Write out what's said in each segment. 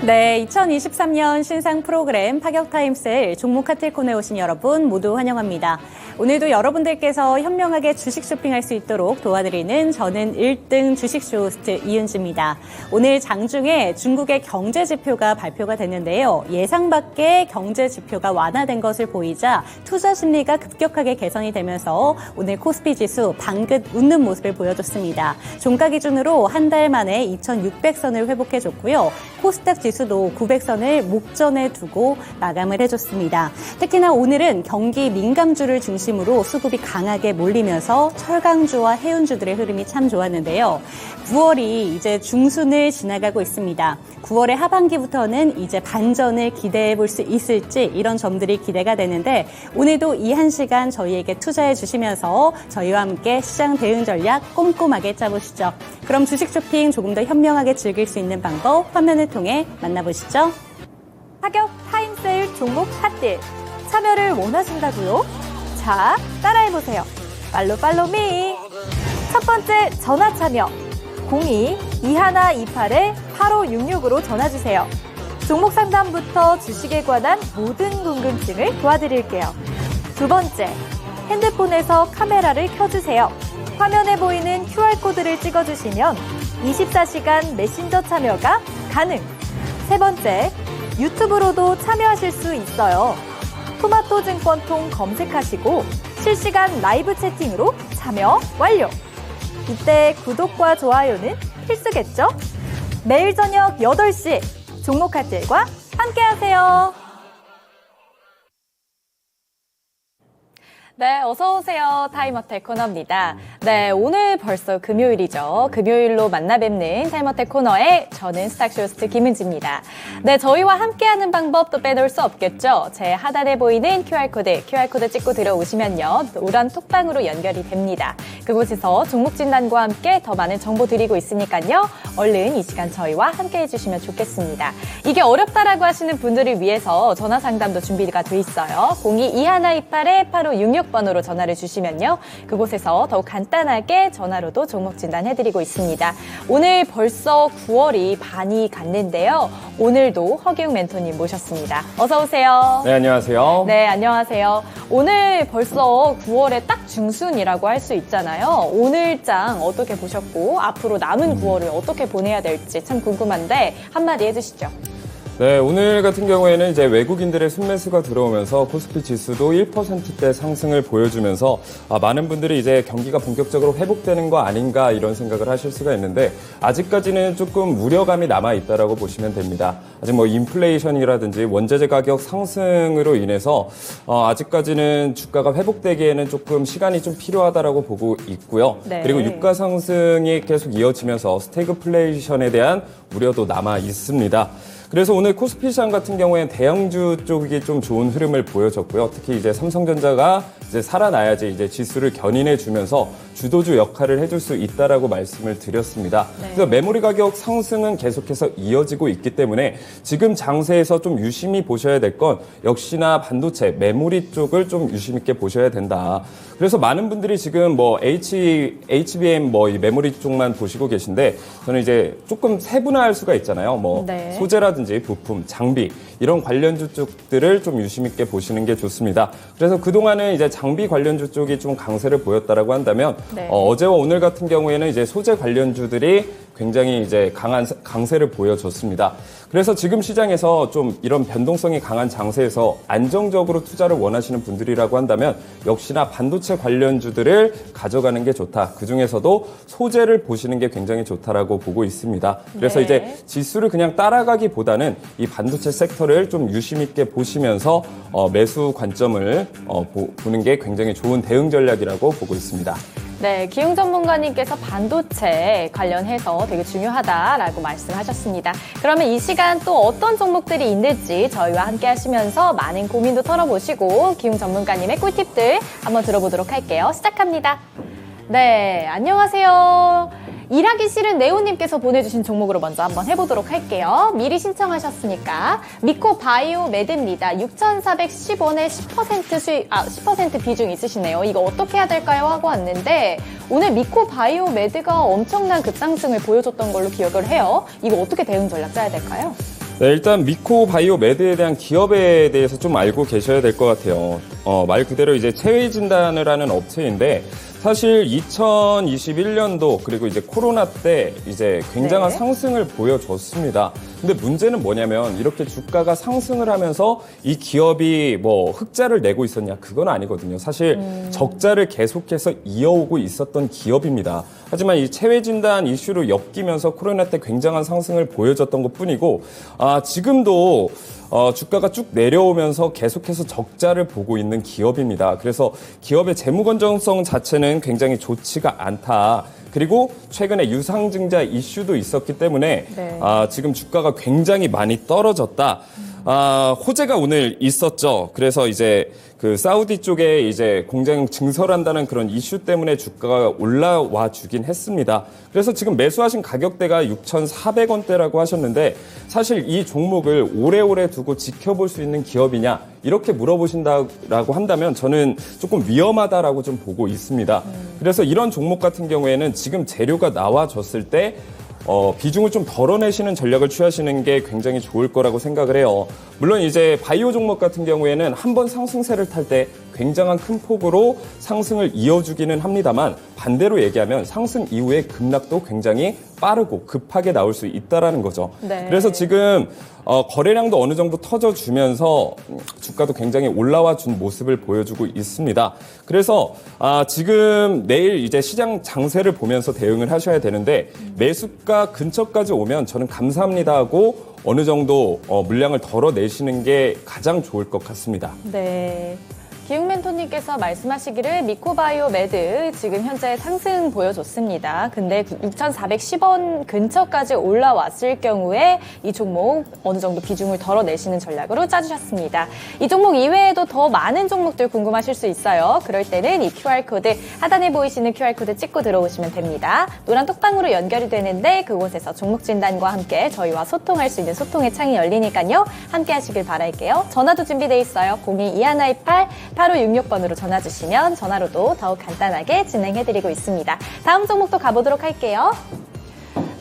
네, 2023년 신상 프로그램 파격타임세일 종목 카틀 코너에 오신 여러분 모두 환영합니다. 오늘도 여러분들께서 현명하게 주식 쇼핑할 수 있도록 도와드리는 저는 1등 주식쇼 호스트 이은지입니다. 오늘 장중에 중국의 경제 지표가 발표가 됐는데요. 예상 밖의 경제 지표가 완화된 것을 보이자 투자 심리가 급격하게 개선이 되면서 오늘 코스피 지수 방긋 웃는 모습을 보여줬습니다. 종가 기준으로 한 달 만에 2,600선을 회복해줬고요. 코스닥 지수도 900선을 목전에 두고 마감을 해줬습니다. 특히나 오늘은 경기 민감주를 중심으로 수급이 강하게 몰리면서 철강주와 해운주들의 흐름이 참 좋았는데요. 9월이 이제 중순을 지나가고 있습니다. 9월의 하반기부터는 이제 반전을 기대해 볼 수 있을지 이런 점들이 기대가 되는데 오늘도 이 한 시간 저희에게 투자해 주시면서 저희와 함께 시장 대응 전략 꼼꼼하게 짜보시죠. 그럼 주식 쇼핑 조금 더 현명하게 즐길 수 있는 방법 화면을 통해 만나보시죠. 파격 타임세일 종목 핫딜 참여를 원하신다고요? 자, 따라해보세요. 팔로미. 첫 번째 전화 참여 02-2128-8566으로 전화주세요. 종목 상담부터 주식에 관한 모든 궁금증을 도와드릴게요. 두 번째, 핸드폰에서 카메라를 켜주세요. 화면에 보이는 QR코드를 찍어주시면 24시간 메신저 참여가 가능. 세 번째, 유튜브로도 참여하실 수 있어요. 토마토증권통 검색하시고 실시간 라이브 채팅으로 참여 완료. 이때 구독과 좋아요는 필수겠죠? 매일 저녁 8시 종목 카틀과 함께하세요. 네, 어서오세요. 타임어택 코너입니다. 네, 오늘 벌써 금요일이죠. 금요일로 만나뵙는 타임어택 코너에 저는 스탁쇼 호스트 김은지입니다. 네, 저희와 함께하는 방법 또 빼놓을 수 없겠죠. 제 하단에 보이는 QR코드 찍고 들어오시면요. 노란 톡방으로 연결이 됩니다. 그곳에서 종목 진단과 함께 더 많은 정보 드리고 있으니까요. 얼른 이 시간 저희와 함께 해주시면 좋겠습니다. 이게 어렵다라고 하시는 분들을 위해서 전화 상담도 준비가 돼 있어요. 02-2128-8566 번으로 전화를 주시면요. 그곳에서 더욱 간단하게 전화로도 종목 진단해드리고 있습니다. 오늘 벌써 9월이 반이 갔는데요. 오늘도 허기웅 멘토님 모셨습니다. 어서 오세요. 네, 안녕하세요. 네, 안녕하세요. 오늘 벌써 9월의 딱 중순이라고 할 수 있잖아요. 오늘장 어떻게 보셨고 앞으로 남은 9월을 어떻게 보내야 될지 참 궁금한데 한마디 해주시죠. 네, 오늘 같은 경우에는 이제 외국인들의 순매수가 들어오면서 코스피 지수도 1%대 상승을 보여주면서 많은 분들이 이제 경기가 본격적으로 회복되는 거 아닌가 이런 생각을 하실 수가 있는데 아직까지는 조금 우려감이 남아 있다라고 보시면 됩니다. 아직 뭐 인플레이션이라든지 원자재 가격 상승으로 인해서 아직까지는 주가가 회복되기에는 조금 시간이 좀 필요하다라고 보고 있고요. 네. 그리고 유가 상승이 계속 이어지면서 스태그플레이션에 대한 우려도 남아 있습니다. 그래서 오늘 코스피 시장 같은 경우에는 대형주 쪽이 좀 좋은 흐름을 보여줬고요. 특히 이제 삼성전자가 이제 살아나야지 이제 지수를 견인해 주면서 주도주 역할을 해줄 수 있다라고 말씀을 드렸습니다. 네. 그래서 메모리 가격 상승은 계속해서 이어지고 있기 때문에 지금 장세에서 좀 유심히 보셔야 될 건 역시나 반도체 메모리 쪽을 좀 유심 있게 보셔야 된다. 그래서 많은 분들이 지금 뭐 HBM 뭐 이 메모리 쪽만 보시고 계신데 저는 이제 조금 세분화할 수가 있잖아요. 뭐 네. 소재라든지 부품, 장비 이런 관련주 쪽들을 좀 유심 있게 보시는 게 좋습니다. 그래서 그동안은 이제 장비 관련주 쪽이 좀 강세를 보였다라고 한다면 네. 어제와 오늘 같은 경우에는 이제 소재 관련주들이 굉장히 이제 강한 강세를 보여줬습니다. 그래서 지금 시장에서 좀 이런 변동성이 강한 장세에서 안정적으로 투자를 원하시는 분들이라고 한다면 역시나 반도체 관련주들을 가져가는 게 좋다. 그중에서도 소재를 보시는 게 굉장히 좋다라고 보고 있습니다. 그래서 네. 이제 지수를 그냥 따라가기보다는 이 반도체 섹터를 좀 유심 있게 보시면서 매수 관점을 보는 게 굉장히 좋은 대응 전략이라고 보고 있습니다. 네, 기용 전문가님께서 반도체 관련해서 되게 중요하다라고 말씀하셨습니다. 그러면 이 시간 또 어떤 종목들이 있는지 저희와 함께 하시면서 많은 고민도 털어보시고 기용 전문가님의 꿀팁들 한번 들어보도록 할게요. 시작합니다. 네, 안녕하세요. 일하기 싫은 네오님께서 보내주신 종목으로 먼저 한번 해보도록 할게요. 미리 신청하셨으니까 미코바이오 매드입니다. 6,410원에 10% 비중 있으시네요. 이거 어떻게 해야 될까요? 하고 왔는데 오늘 미코바이오 매드가 엄청난 급상승을 보여줬던 걸로 기억을 해요. 이거 어떻게 대응 전략 짜야 될까요? 네, 일단 미코 바이오 메드에 대한 기업에 대해서 좀 알고 계셔야 될 것 같아요. 말 그대로 이제 체외 진단을 하는 업체인데 사실 2021년도 그리고 이제 코로나 때 이제 굉장한 네. 상승을 보여줬습니다. 근데 문제는 뭐냐면 이렇게 주가가 상승을 하면서 이 기업이 뭐 흑자를 내고 있었냐? 그건 아니거든요. 사실 적자를 계속해서 이어오고 있었던 기업입니다. 하지만 이 체외 진단 이슈로 엮이면서 코로나 때 굉장한 상승을 보여줬던 것뿐이고 지금도 주가가 쭉 내려오면서 계속해서 적자를 보고 있는 기업입니다. 그래서 기업의 재무 건전성 자체는 굉장히 좋지가 않다. 그리고 최근에 유상증자 이슈도 있었기 때문에 네. 지금 주가가 굉장히 많이 떨어졌다. 호재가 오늘 있었죠. 그래서 이제 그 사우디 쪽에 이제 공장 증설한다는 그런 이슈 때문에 주가가 올라와 주긴 했습니다. 그래서 지금 매수하신 가격대가 6,400원대라고 하셨는데 사실 이 종목을 오래오래 두고 지켜볼 수 있는 기업이냐 이렇게 물어보신다라고 한다면 저는 조금 위험하다라고 좀 보고 있습니다. 그래서 이런 종목 같은 경우에는 지금 재료가 나와줬을 때 비중을 좀 덜어내시는 전략을 취하시는 게 굉장히 좋을 거라고 생각을 해요. 물론 이제 바이오 종목 같은 경우에는 한번 상승세를 탈 때 굉장한 큰 폭으로 상승을 이어주기는 합니다만 반대로 얘기하면 상승 이후에 급락도 굉장히 빠르고 급하게 나올 수 있다라는 거죠. 네. 그래서 지금 거래량도 어느 정도 터져주면서 주가도 굉장히 올라와 준 모습을 보여주고 있습니다. 그래서 지금 내일 이제 시장 장세를 보면서 대응을 하셔야 되는데 매수가 근처까지 오면 저는 감사합니다 하고 어느 정도 물량을 덜어내시는 게 가장 좋을 것 같습니다. 네. 기웅 멘토님께서 말씀하시기를 미코바이오 매드 지금 현재 상승 보여줬습니다. 근데 6,410원 근처까지 올라왔을 경우에 이 종목 어느 정도 비중을 덜어내시는 전략으로 짜주셨습니다. 이 종목 이외에도 더 많은 종목들 궁금하실 수 있어요. 그럴 때는 이 QR코드 하단에 보이시는 QR코드 찍고 들어오시면 됩니다. 노란 톡방으로 연결이 되는데 그곳에서 종목 진단과 함께 저희와 소통할 수 있는 소통의 창이 열리니까요. 함께 하시길 바랄게요. 전화도 준비돼 있어요. 02-2128-8566번으로 전화 주시면 전화로도 더욱 간단하게 진행해드리고 있습니다. 다음 종목도 가보도록 할게요.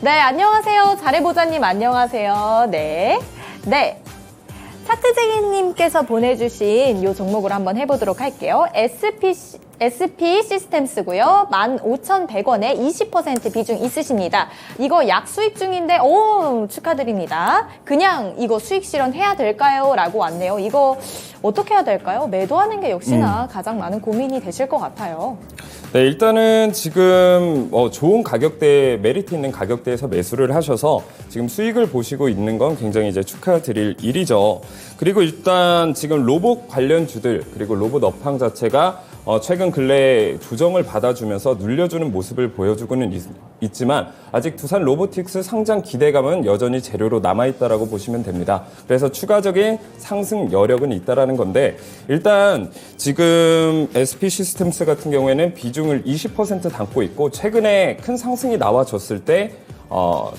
네, 안녕하세요. 잘해보자님 안녕하세요. 네. 차트쟁이님께서 보내주신 이 종목으로 한번 해보도록 할게요. SP 시스템스고요. 15,100원에 20% 비중 있으십니다. 이거 약 수익 중인데 축하드립니다. 그냥 이거 수익 실현해야 될까요? 라고 왔네요. 이거 어떻게 해야 될까요? 매도하는 게 역시나 가장 많은 고민이 되실 것 같아요. 네, 일단은 지금 좋은 가격대, 메리트 있는 가격대에서 매수를 하셔서 지금 수익을 보시고 있는 건 굉장히 이제 축하드릴 일이죠. 그리고 일단 지금 로봇 관련주들 그리고 로봇 업황 자체가 최근 근래에 조정을 받아주면서 눌려주는 모습을 보여주고는 있지만 아직 두산 로보틱스 상장 기대감은 여전히 재료로 남아있다라고 보시면 됩니다. 그래서 추가적인 상승 여력은 있다라는 건데 일단 지금 SP 시스템스 같은 경우에는 비중을 20% 담고 있고 최근에 큰 상승이 나와줬을 때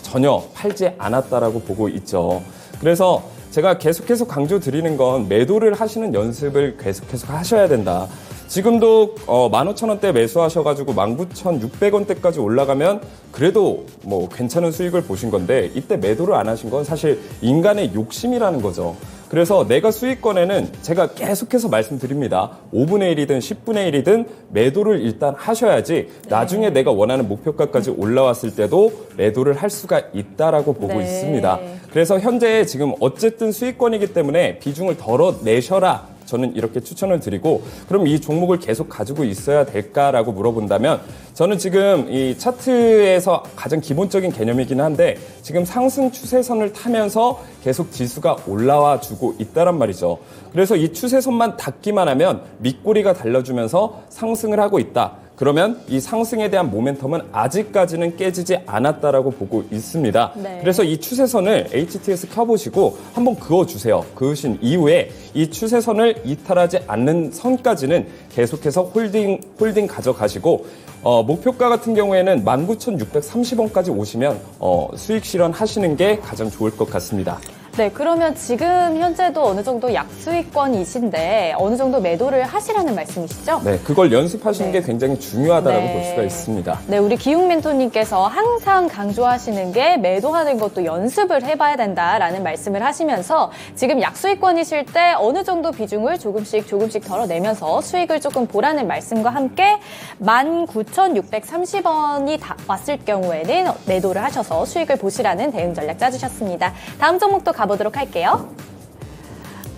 전혀 팔지 않았다라고 보고 있죠. 그래서 제가 계속해서 강조드리는 건 매도를 하시는 연습을 계속해서 하셔야 된다. 지금도 15,000원대 매수하셔가지고 19,600원대까지 올라가면 그래도 뭐 괜찮은 수익을 보신 건데 이때 매도를 안 하신 건 사실 인간의 욕심이라는 거죠. 그래서 내가 수익권에는 제가 계속해서 말씀드립니다. 5분의 1이든 10분의 1이든 매도를 일단 하셔야지 나중에 내가 원하는 목표가까지 올라왔을 때도 매도를 할 수가 있다라고 보고 있습니다. 그래서 현재 지금 어쨌든 수익권이기 때문에 비중을 덜어내셔라. 저는 이렇게 추천을 드리고 그럼 이 종목을 계속 가지고 있어야 될까라고 물어본다면 저는 지금 이 차트에서 가장 기본적인 개념이긴 한데 지금 상승 추세선을 타면서 계속 지수가 올라와 주고 있다란 말이죠. 그래서 이 추세선만 닿기만 하면 밑꼬리가 달려주면서 상승을 하고 있다. 그러면 이 상승에 대한 모멘텀은 아직까지는 깨지지 않았다라고 보고 있습니다. 네. 그래서 이 추세선을 HTS 켜보시고 한번 그어주세요. 그으신 이후에 이 추세선을 이탈하지 않는 선까지는 계속해서 홀딩 가져가시고 목표가 같은 경우에는 19,630원까지 오시면 수익 실현하시는 게 가장 좋을 것 같습니다. 네, 그러면 지금 현재도 어느 정도 약수익권이신데 어느 정도 매도를 하시라는 말씀이시죠? 네, 그걸 연습하시는 네. 게 굉장히 중요하다고 네. 볼 수가 있습니다. 네, 우리 기웅 멘토님께서 항상 강조하시는 게 매도하는 것도 연습을 해봐야 된다라는 말씀을 하시면서 지금 약수익권이실 때 어느 정도 비중을 조금씩 덜어내면서 수익을 조금 보라는 말씀과 함께 19,630원이 왔을 경우에는 매도를 하셔서 수익을 보시라는 대응 전략 짜주셨습니다. 다음 종목도 가보도록 할게요.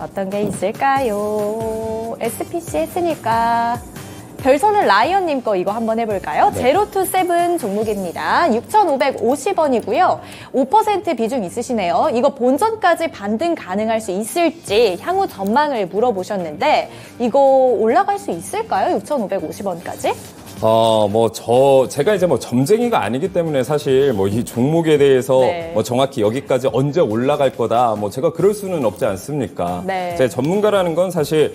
어떤 게 있을까요? SPC 했으니까 별소는 라이언님 거 이거 한번 해볼까요? 네. 제로투세븐 종목입니다. 6,550원이고요. 5% 비중 있으시네요. 이거 본전까지 반등 가능할 수 있을지 향후 전망을 물어보셨는데 이거 올라갈 수 있을까요? 6,550원까지? 제가 이제 점쟁이가 아니기 때문에 사실 이 종목에 대해서 네. 정확히 여기까지 언제 올라갈 거다, 제가 그럴 수는 없지 않습니까? 네. 제 전문가라는 건 사실,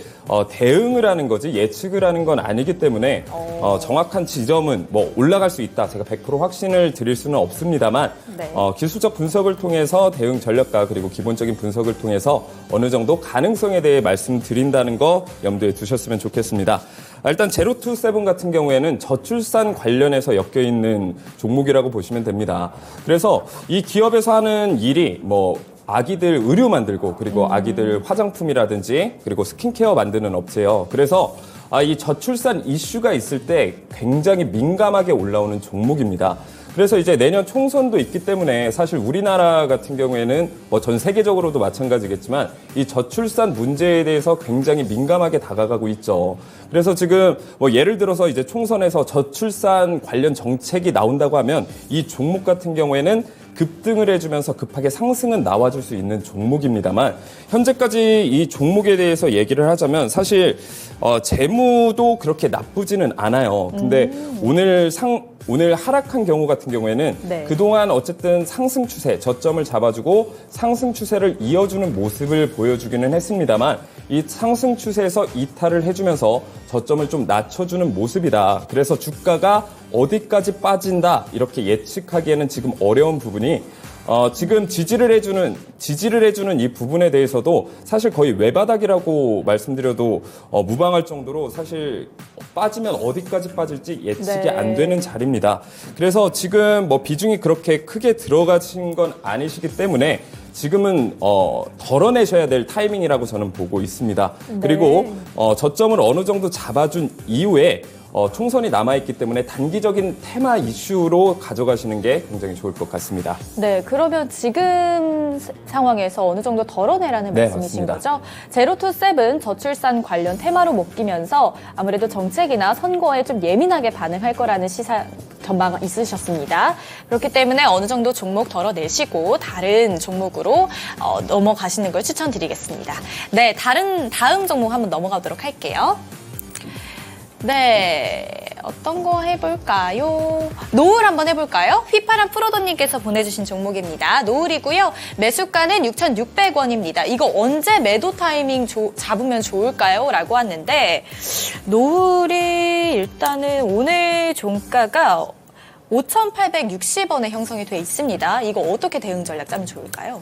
대응을 하는 거지 예측을 하는 건 아니기 때문에, 정확한 지점은 올라갈 수 있다. 제가 100% 확신을 드릴 수는 없습니다만, 네. 기술적 분석을 통해서 대응 전략과 그리고 기본적인 분석을 통해서 어느 정도 가능성에 대해 말씀드린다는 거 염두에 두셨으면 좋겠습니다. 일단 제로투세븐 같은 경우에는 저출산 관련해서 엮여있는 종목이라고 보시면 됩니다. 그래서 이 기업에서 하는 일이 아기들 의류 만들고 그리고 아기들 화장품이라든지 그리고 스킨케어 만드는 업체예요. 그래서 이 저출산 이슈가 있을 때 굉장히 민감하게 올라오는 종목입니다. 그래서 이제 내년 총선도 있기 때문에 사실 우리나라 같은 경우에는 전 세계적으로도 마찬가지겠지만 이 저출산 문제에 대해서 굉장히 민감하게 다가가고 있죠. 그래서 지금 예를 들어서 이제 총선에서 저출산 관련 정책이 나온다고 하면 이 종목 같은 경우에는 급등을 해주면서 급하게 상승은 나와줄 수 있는 종목입니다만 현재까지 이 종목에 대해서 얘기를 하자면 사실 재무도 그렇게 나쁘지는 않아요. 근데 오늘 하락한 경우 같은 경우에는 네. 그동안 어쨌든 상승 추세, 저점을 잡아주고 상승 추세를 이어주는 모습을 보여주기는 했습니다만 이 상승 추세에서 이탈을 해주면서 저점을 좀 낮춰주는 모습이다. 그래서 주가가 어디까지 빠진다 이렇게 예측하기에는 지금 어려운 부분이 지금 지지를 해주는 이 부분에 대해서도 사실 거의 외바닥이라고 말씀드려도 무방할 정도로 사실 빠지면 어디까지 빠질지 예측이 네. 안 되는 자리입니다. 그래서 지금 비중이 그렇게 크게 들어가신 건 아니시기 때문에 지금은 덜어내셔야 될 타이밍이라고 저는 보고 있습니다. 네. 그리고 저점을 어느 정도 잡아준 이후에 총선이 남아있기 때문에 단기적인 테마 이슈로 가져가시는 게 굉장히 좋을 것 같습니다. 네, 그러면 지금 상황에서 어느 정도 덜어내라는 네, 말씀이신 맞습니다. 거죠? 제로투세븐 저출산 관련 테마로 묶이면서 아무래도 정책이나 선거에 좀 예민하게 반응할 거라는 시사 전망이 있으셨습니다. 그렇기 때문에 어느 정도 종목 덜어내시고 다른 종목으로 넘어가시는 걸 추천드리겠습니다. 네, 다음 종목 한번 넘어가도록 할게요. 네, 어떤 거 해볼까요? 노을 한번 해볼까요? 휘파람 프로도님께서 보내주신 종목입니다. 노을이고요. 매수가는 6,600원입니다. 이거 언제 매도 타이밍 잡으면 좋을까요? 라고 왔는데 노을이 일단은 오늘 종가가 5,860원에 형성이 돼 있습니다. 이거 어떻게 대응 전략 짜면 좋을까요?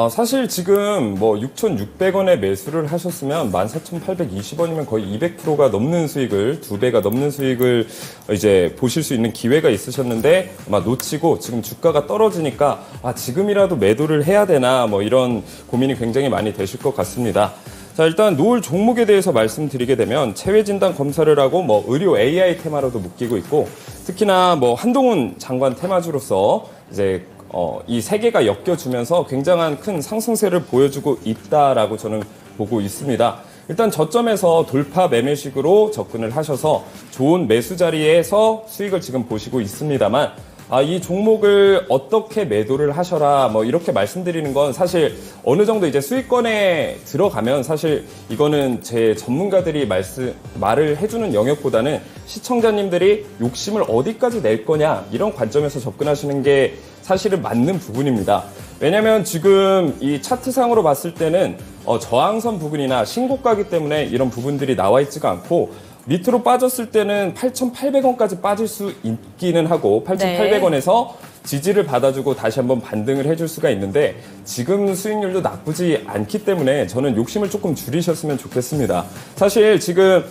사실 지금 6,600원에 매수를 하셨으면 14,820원이면 거의 200%가 넘는 수익을, 2배가 넘는 수익을 이제 보실 수 있는 기회가 있으셨는데 아마 놓치고 지금 주가가 떨어지니까 지금이라도 매도를 해야 되나 이런 고민이 굉장히 많이 되실 것 같습니다. 자, 일단 노을 종목에 대해서 말씀드리게 되면 체외 진단 검사를 하고 의료 AI 테마로도 묶이고 있고 특히나 한동훈 장관 테마주로서 이제 이 세 개가 엮여주면서 굉장한 큰 상승세를 보여주고 있다라고 저는 보고 있습니다. 일단 저점에서 돌파 매매식으로 접근을 하셔서 좋은 매수 자리에서 수익을 지금 보시고 있습니다만 이 종목을 어떻게 매도를 하셔라 이렇게 말씀드리는 건 사실 어느 정도 이제 수익권에 들어가면 사실 이거는 제 전문가들이 말을 해주는 영역보다는 시청자님들이 욕심을 어디까지 낼 거냐 이런 관점에서 접근하시는 게 사실은 맞는 부분입니다. 왜냐하면 지금 이 차트상으로 봤을 때는 저항선 부분이나 신고가기 때문에 이런 부분들이 나와 있지가 않고 밑으로 빠졌을 때는 8,800원까지 빠질 수 있기는 하고 8,800원에서 지지를 받아주고 다시 한번 반등을 해줄 수가 있는데 지금 수익률도 나쁘지 않기 때문에 저는 욕심을 조금 줄이셨으면 좋겠습니다. 사실 지금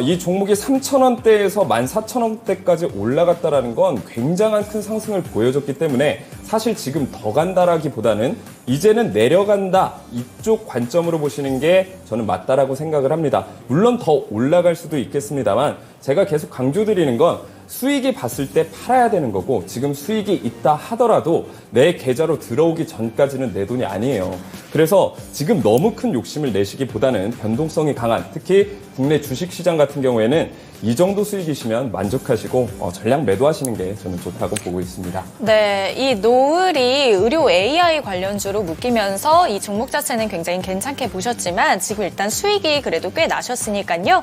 이 종목이 3,000원대에서 14,000원대까지 올라갔다라는 건 굉장한 큰 상승을 보여줬기 때문에 사실 지금 더 간다라기보다는 이제는 내려간다 이쪽 관점으로 보시는 게 저는 맞다라고 생각을 합니다. 물론 더 올라갈 수도 있겠습니다만 제가 계속 강조드리는 건 수익이 봤을 때 팔아야 되는 거고 지금 수익이 있다 하더라도 내 계좌로 들어오기 전까지는 내 돈이 아니에요. 그래서 지금 너무 큰 욕심을 내시기보다는 변동성이 강한 특히 국내 주식시장 같은 경우에는 이 정도 수익이시면 만족하시고 전량 매도하시는 게 저는 좋다고 보고 있습니다. 네, 이 노을이 의료 AI 관련주로 묶이면서 이 종목 자체는 굉장히 괜찮게 보셨지만 지금 일단 수익이 그래도 꽤 나셨으니까요.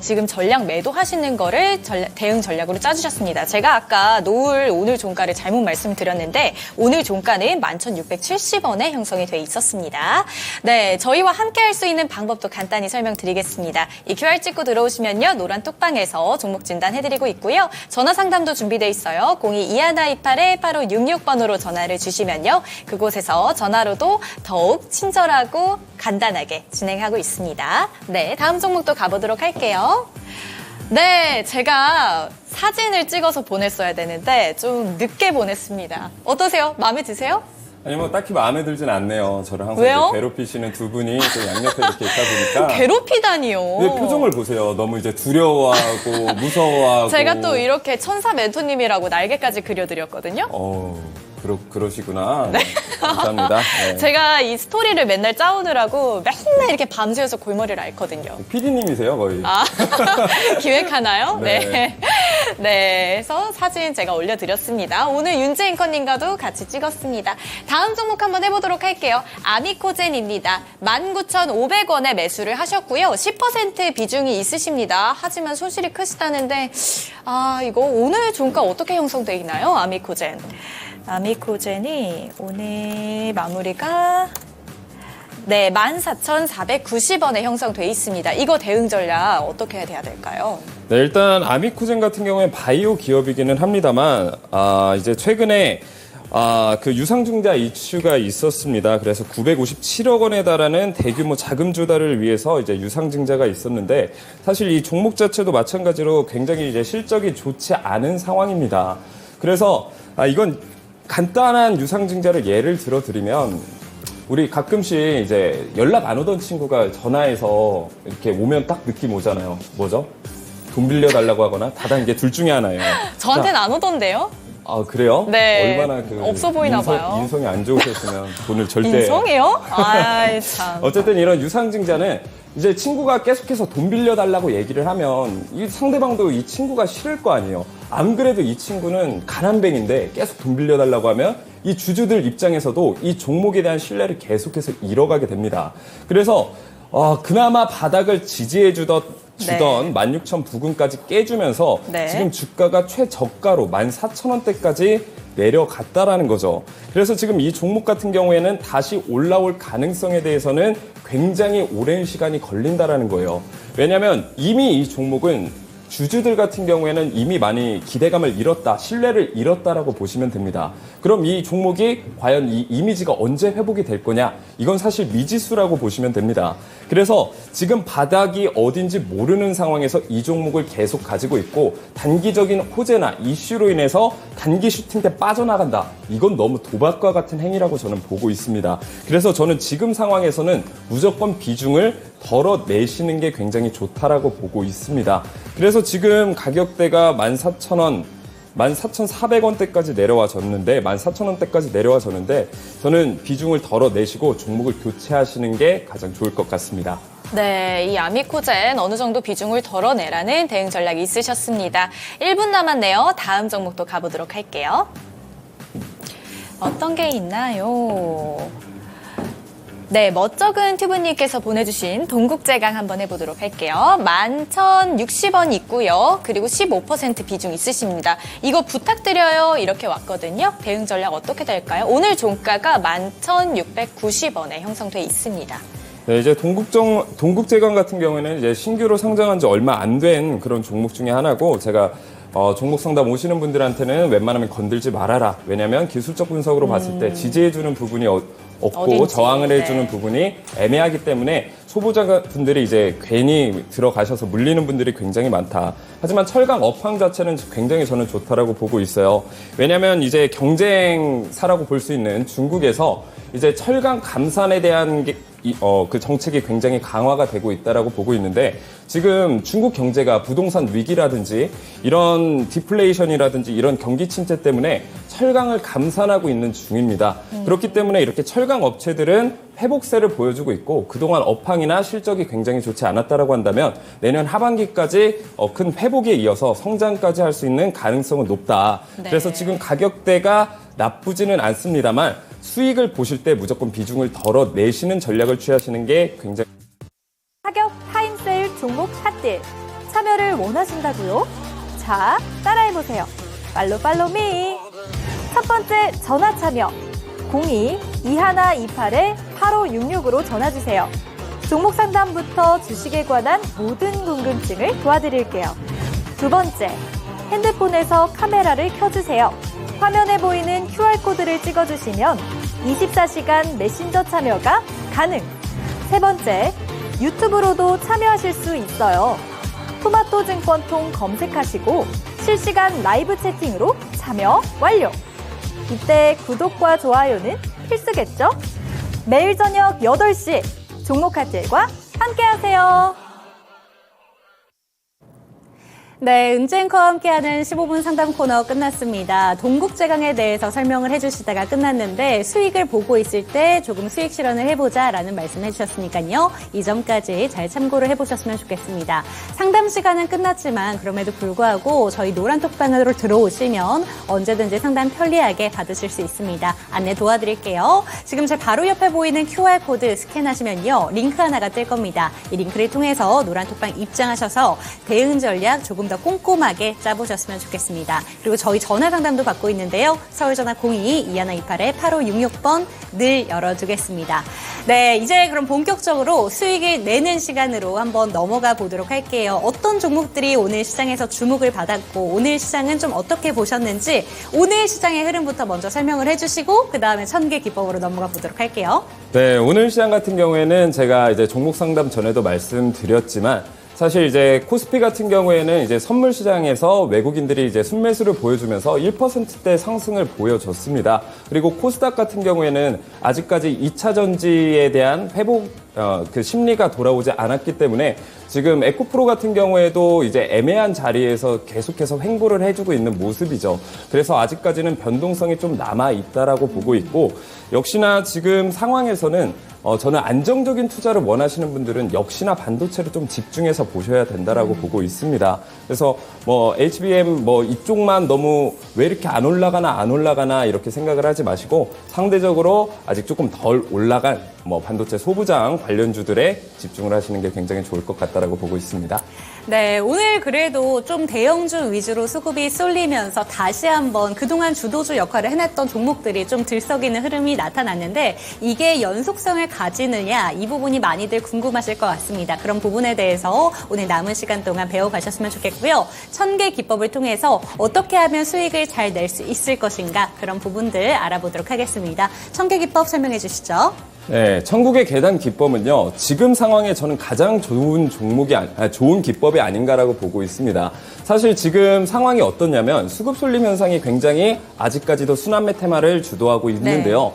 지금 전량 매도하시는 거를 대응 전략으로 짜주셨습니다. 제가 아까 노을 오늘 종가를 잘못 말씀드렸는데 오늘 종가는 11,670원에 형성이 돼 있었습니다. 네, 저희와 함께 할 수 있는 방법도 간단히 설명드리겠습니다. 이 QR 찍고 들어오시면요. 노란 톡방에서 종목 진단해드리고 있고요. 전화 상담도 준비돼 있어요. 02-2128-8566번으로 전화를 주시면요. 그곳에서 전화로도 더욱 친절하고 간단하게 진행하고 있습니다. 네, 다음 종목도 가보도록 할게요. 네, 제가 사진을 찍어서 보냈어야 되는데 좀 늦게 보냈습니다. 어떠세요? 마음에 드세요? 아니 뭐 딱히 마음에 들진 않네요. 저를 항상 왜요? 이렇게 괴롭히시는 두 분이 또 양옆에 이렇게 있다 보니까 괴롭히다니요. 근데 표정을 보세요. 너무 이제 두려워하고 무서워하고 제가 또 이렇게 천사 멘토님이라고 날개까지 그려드렸거든요. 그러시구나. 네. 감사합니다. 네. 제가 이 스토리를 맨날 짜오느라고 맨날 이렇게 밤새워서 골머리를 앓거든요. PD님이세요 거의. 기획하나요? 네. 네. 네. 그래서 사진 제가 올려드렸습니다. 오늘 윤재 앵커님과도 같이 찍었습니다. 다음 종목 한번 해보도록 할게요. 아미코젠입니다. 19,500원에 매수를 하셨고요. 10% 비중이 있으십니다. 하지만 손실이 크시다는데 이거 오늘 종가 어떻게 형성돼 있나요? 아미코젠. 아미코젠이 오늘 마무리가 14,490원에 형성돼 있습니다. 이거 대응 전략 어떻게 돼야 될까요? 네, 일단 아미코젠 같은 경우에 바이오 기업이기는 합니다만 이제 최근에 그 유상증자 이슈가 있었습니다. 그래서 957억 원에 달하는 대규모 자금 조달을 위해서 이제 유상증자가 있었는데 사실 이 종목 자체도 마찬가지로 굉장히 이제 실적이 좋지 않은 상황입니다. 그래서 이건 간단한 유상증자를 예를 들어 드리면 우리 가끔씩 이제 연락 안 오던 친구가 전화해서 이렇게 오면 딱 느낌 오잖아요. 뭐죠? 돈 빌려달라고 하거나 다단계 둘 중에 하나예요. 저한테는 안 오던데요? 그래요? 네. 얼마나 없어 보이나 봐요. 인성이 안 좋으셨으면 돈을 절대. 인성이요? 아이, 참. 어쨌든 이런 유상증자는 이제 친구가 계속해서 돈 빌려달라고 얘기를 하면 이 상대방도 이 친구가 싫을 거 아니에요. 안 그래도 이 친구는 가난뱅인데 계속 돈 빌려달라고 하면 이 주주들 입장에서도 이 종목에 대한 신뢰를 계속해서 잃어가게 됩니다. 그래서 그나마 바닥을 지지해주던 16,000 부근까지 깨주면서 네. 지금 주가가 최저가로 14,000원대까지 내려갔다라는 거죠. 그래서 지금 이 종목 같은 경우에는 다시 올라올 가능성에 대해서는 굉장히 오랜 시간이 걸린다라는 거예요. 왜냐하면 이미 이 종목은 주주들 같은 경우에는 이미 많이 기대감을 잃었다, 신뢰를 잃었다라고 보시면 됩니다. 그럼 이 종목이 과연 이 이미지가 언제 회복이 될 거냐? 이건 사실 미지수라고 보시면 됩니다. 그래서 지금 바닥이 어딘지 모르는 상황에서 이 종목을 계속 가지고 있고 단기적인 호재나 이슈로 인해서 단기 슈팅 때 빠져나간다. 이건 너무 도박과 같은 행위라고 저는 보고 있습니다. 그래서 저는 지금 상황에서는 무조건 비중을 덜어내시는 게 굉장히 좋다라고 보고 있습니다. 그래서 지금 가격대가 14,000원, 14,400원대까지 내려와졌는데 14,000원대까지 내려와졌는데 저는 비중을 덜어내시고 종목을 교체하시는 게 가장 좋을 것 같습니다. 네, 이 아미코젠 어느 정도 비중을 덜어내라는 대응 전략이 있으셨습니다. 1분 남았네요. 다음 종목도 가보도록 할게요. 어떤 게 있나요? 네, 멋쩍은 튜브님께서 보내주신 동국제강 한번 해보도록 할게요. 11,060원 있고요. 그리고 15% 비중 있으십니다. 이거 부탁드려요. 이렇게 왔거든요. 대응 전략 어떻게 될까요? 오늘 종가가 11,690원에 형성돼 있습니다. 네, 이제 동국제강 같은 경우에는 이제 신규로 상장한 지 얼마 안 된 그런 종목 중에 하나고, 제가 종목 상담 오시는 분들한테는 웬만하면 건들지 말아라. 왜냐하면 기술적 분석으로 봤을 때 지지해주는 부분이 없고 어딘지, 저항을 네. 해주는 부분이 애매하기 때문에 소비자분들이 이제 괜히 들어가셔서 물리는 분들이 굉장히 많다. 하지만 철강 업황 자체는 굉장히 저는 좋다라고 보고 있어요. 왜냐하면 이제 경쟁사라고 볼 수 있는 중국에서 이제 철강 감산에 대한 그 정책이 굉장히 강화가 되고 있다라고 보고 있는데, 지금 중국 경제가 부동산 위기라든지 이런 디플레이션이라든지 이런 경기 침체 때문에 철강을 감산하고 있는 중입니다. 그렇기 때문에 이렇게 철강 업체들은 회복세를 보여주고 있고, 그동안 업황이나 실적이 굉장히 좋지 않았다라고 한다면 내년 하반기까지 큰 회복에 이어서 성장까지 할 수 있는 가능성은 높다. 네. 그래서 지금 가격대가 나쁘지는 않습니다만 수익을 보실 때 무조건 비중을 덜어내시는 전략을 취하시는 게 굉장히 파격 타임세일 종목 핫딜 참여를 원하신다고요? 자, 따라해보세요. 팔로미. 첫 번째 전화 참여 02-2128-8566으로 전화주세요. 종목 상담부터 주식에 관한 모든 궁금증을 도와드릴게요. 두 번째, 핸드폰에서 카메라를 켜주세요. 화면에 보이는 QR코드를 찍어주시면 24시간 메신저 참여가 가능. 세 번째, 유튜브로도 참여하실 수 있어요. 토마토 증권통 검색하시고 실시간 라이브 채팅으로 참여 완료. 이때 구독과 좋아요는 필수겠죠? 매일 저녁 8시 종목 핫딜과 함께하세요. 네, 은재앵커와 함께하는 15분 상담 코너 끝났습니다. 동국제강에 대해서 설명을 해주시다가 끝났는데, 수익을 보고 있을 때 조금 수익 실현을 해보자라는 말씀을 해주셨으니까요. 이 점까지 잘 참고를 해보셨으면 좋겠습니다. 상담 시간은 끝났지만 그럼에도 불구하고 저희 노란톡방으로 들어오시면 언제든지 상담 편리하게 받으실 수 있습니다. 안내 도와드릴게요. 지금 제 바로 옆에 보이는 QR코드 스캔하시면요, 링크 하나가 뜰 겁니다. 이 링크를 통해서 노란톡방 입장하셔서 대응 전략 조금 더 꼼꼼하게 짜보셨으면 좋겠습니다. 그리고 저희 전화 상담도 받고 있는데요. 서울전화 02-2128-8566번 늘 열어두겠습니다. 네, 이제 그럼 본격적으로 수익을 내는 시간으로 한번 넘어가 보도록 할게요. 어떤 종목들이 오늘 시장에서 주목을 받았고, 오늘 시장은 좀 어떻게 보셨는지 오늘 시장의 흐름부터 먼저 설명을 해주시고, 그 다음에 1000개 기법으로 넘어가 보도록 할게요. 네, 오늘 시장 같은 경우에는 제가 이제 종목 상담 전에도 말씀드렸지만, 사실 이제 코스피 같은 경우에는 이제 선물 시장에서 외국인들이 이제 순매수를 보여주면서 1%대 상승을 보여줬습니다. 그리고 코스닥 같은 경우에는 아직까지 2차 전지에 대한 회복 그 심리가 돌아오지 않았기 때문에 지금 에코프로 같은 경우에도 이제 애매한 자리에서 계속해서 횡보를 해주고 있는 모습이죠. 그래서 아직까지는 변동성이 좀 남아 있다라고 보고 있고, 역시나 지금 상황에서는 저는 안정적인 투자를 원하시는 분들은 역시나 반도체를 좀 집중해서 보셔야 된다라고 보고 있습니다. 그래서 뭐 HBM 뭐 이쪽만 너무 왜 이렇게 안 올라가나 이렇게 생각을 하지 마시고, 상대적으로 아직 조금 덜 올라간 뭐 반도체 소부장 관련주들에 집중을 하시는 게 굉장히 좋을 것 같다라고 보고 있습니다. 네, 오늘 그래도 좀 대형주 위주로 수급이 쏠리면서 다시 한번 그동안 주도주 역할을 해냈던 종목들이 좀 들썩이는 흐름이 나타났는데, 이게 연속성을 가지느냐, 이 부분이 많이들 궁금하실 것 같습니다. 그런 부분에 대해서 오늘 남은 시간 동안 배워가셨으면 좋겠고요. 1000개 기법을 통해서 어떻게 하면 수익을 잘 낼 수 있을 것인가, 그런 부분들 알아보도록 하겠습니다. 1000개 기법 설명해 주시죠. 네, 천국의 계단 기법은요, 지금 상황에 저는 가장 좋은 좋은 기법이 아닌가라고 보고 있습니다. 사실 지금 상황이 어떻냐면 수급 쏠림 현상이 굉장히 아직까지도 순환매 테마를 주도하고 있는데요.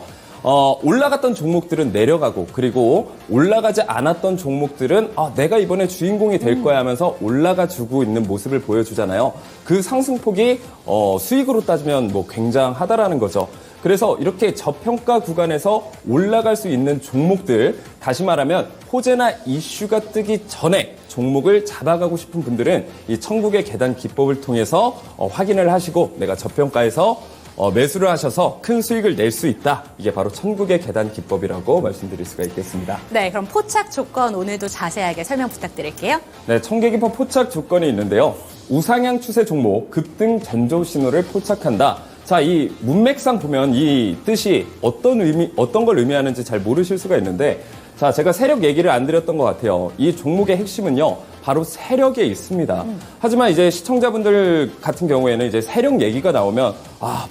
올라갔던 종목들은 내려가고, 그리고 올라가지 않았던 종목들은 내가 이번에 주인공이 될 거야 하면서 올라가 주고 있는 모습을 보여주잖아요. 그 상승폭이 수익으로 따지면 뭐 굉장하다라는 거죠. 그래서 이렇게 저평가 구간에서 올라갈 수 있는 종목들, 다시 말하면 호재나 이슈가 뜨기 전에 종목을 잡아가고 싶은 분들은 이 천국의 계단 기법을 통해서 확인을 하시고, 내가 저평가에서 매수를 하셔서 큰 수익을 낼 수 있다. 이게 바로 천국의 계단 기법이라고 말씀드릴 수가 있겠습니다. 네, 그럼 포착 조건 오늘도 자세하게 설명 부탁드릴게요. 네, 1000개 기법 포착 조건이 있는데요. 우상향 추세 종목 급등 전조 신호를 포착한다. 자, 이 문맥상 보면 이 뜻이 어떤 걸 의미하는지 잘 모르실 수가 있는데, 자, 제가 세력 얘기를 안 드렸던 것 같아요. 이 종목의 핵심은요, 바로 세력에 있습니다. 하지만 이제 시청자분들 같은 경우에는 이제 세력 얘기가 나오면,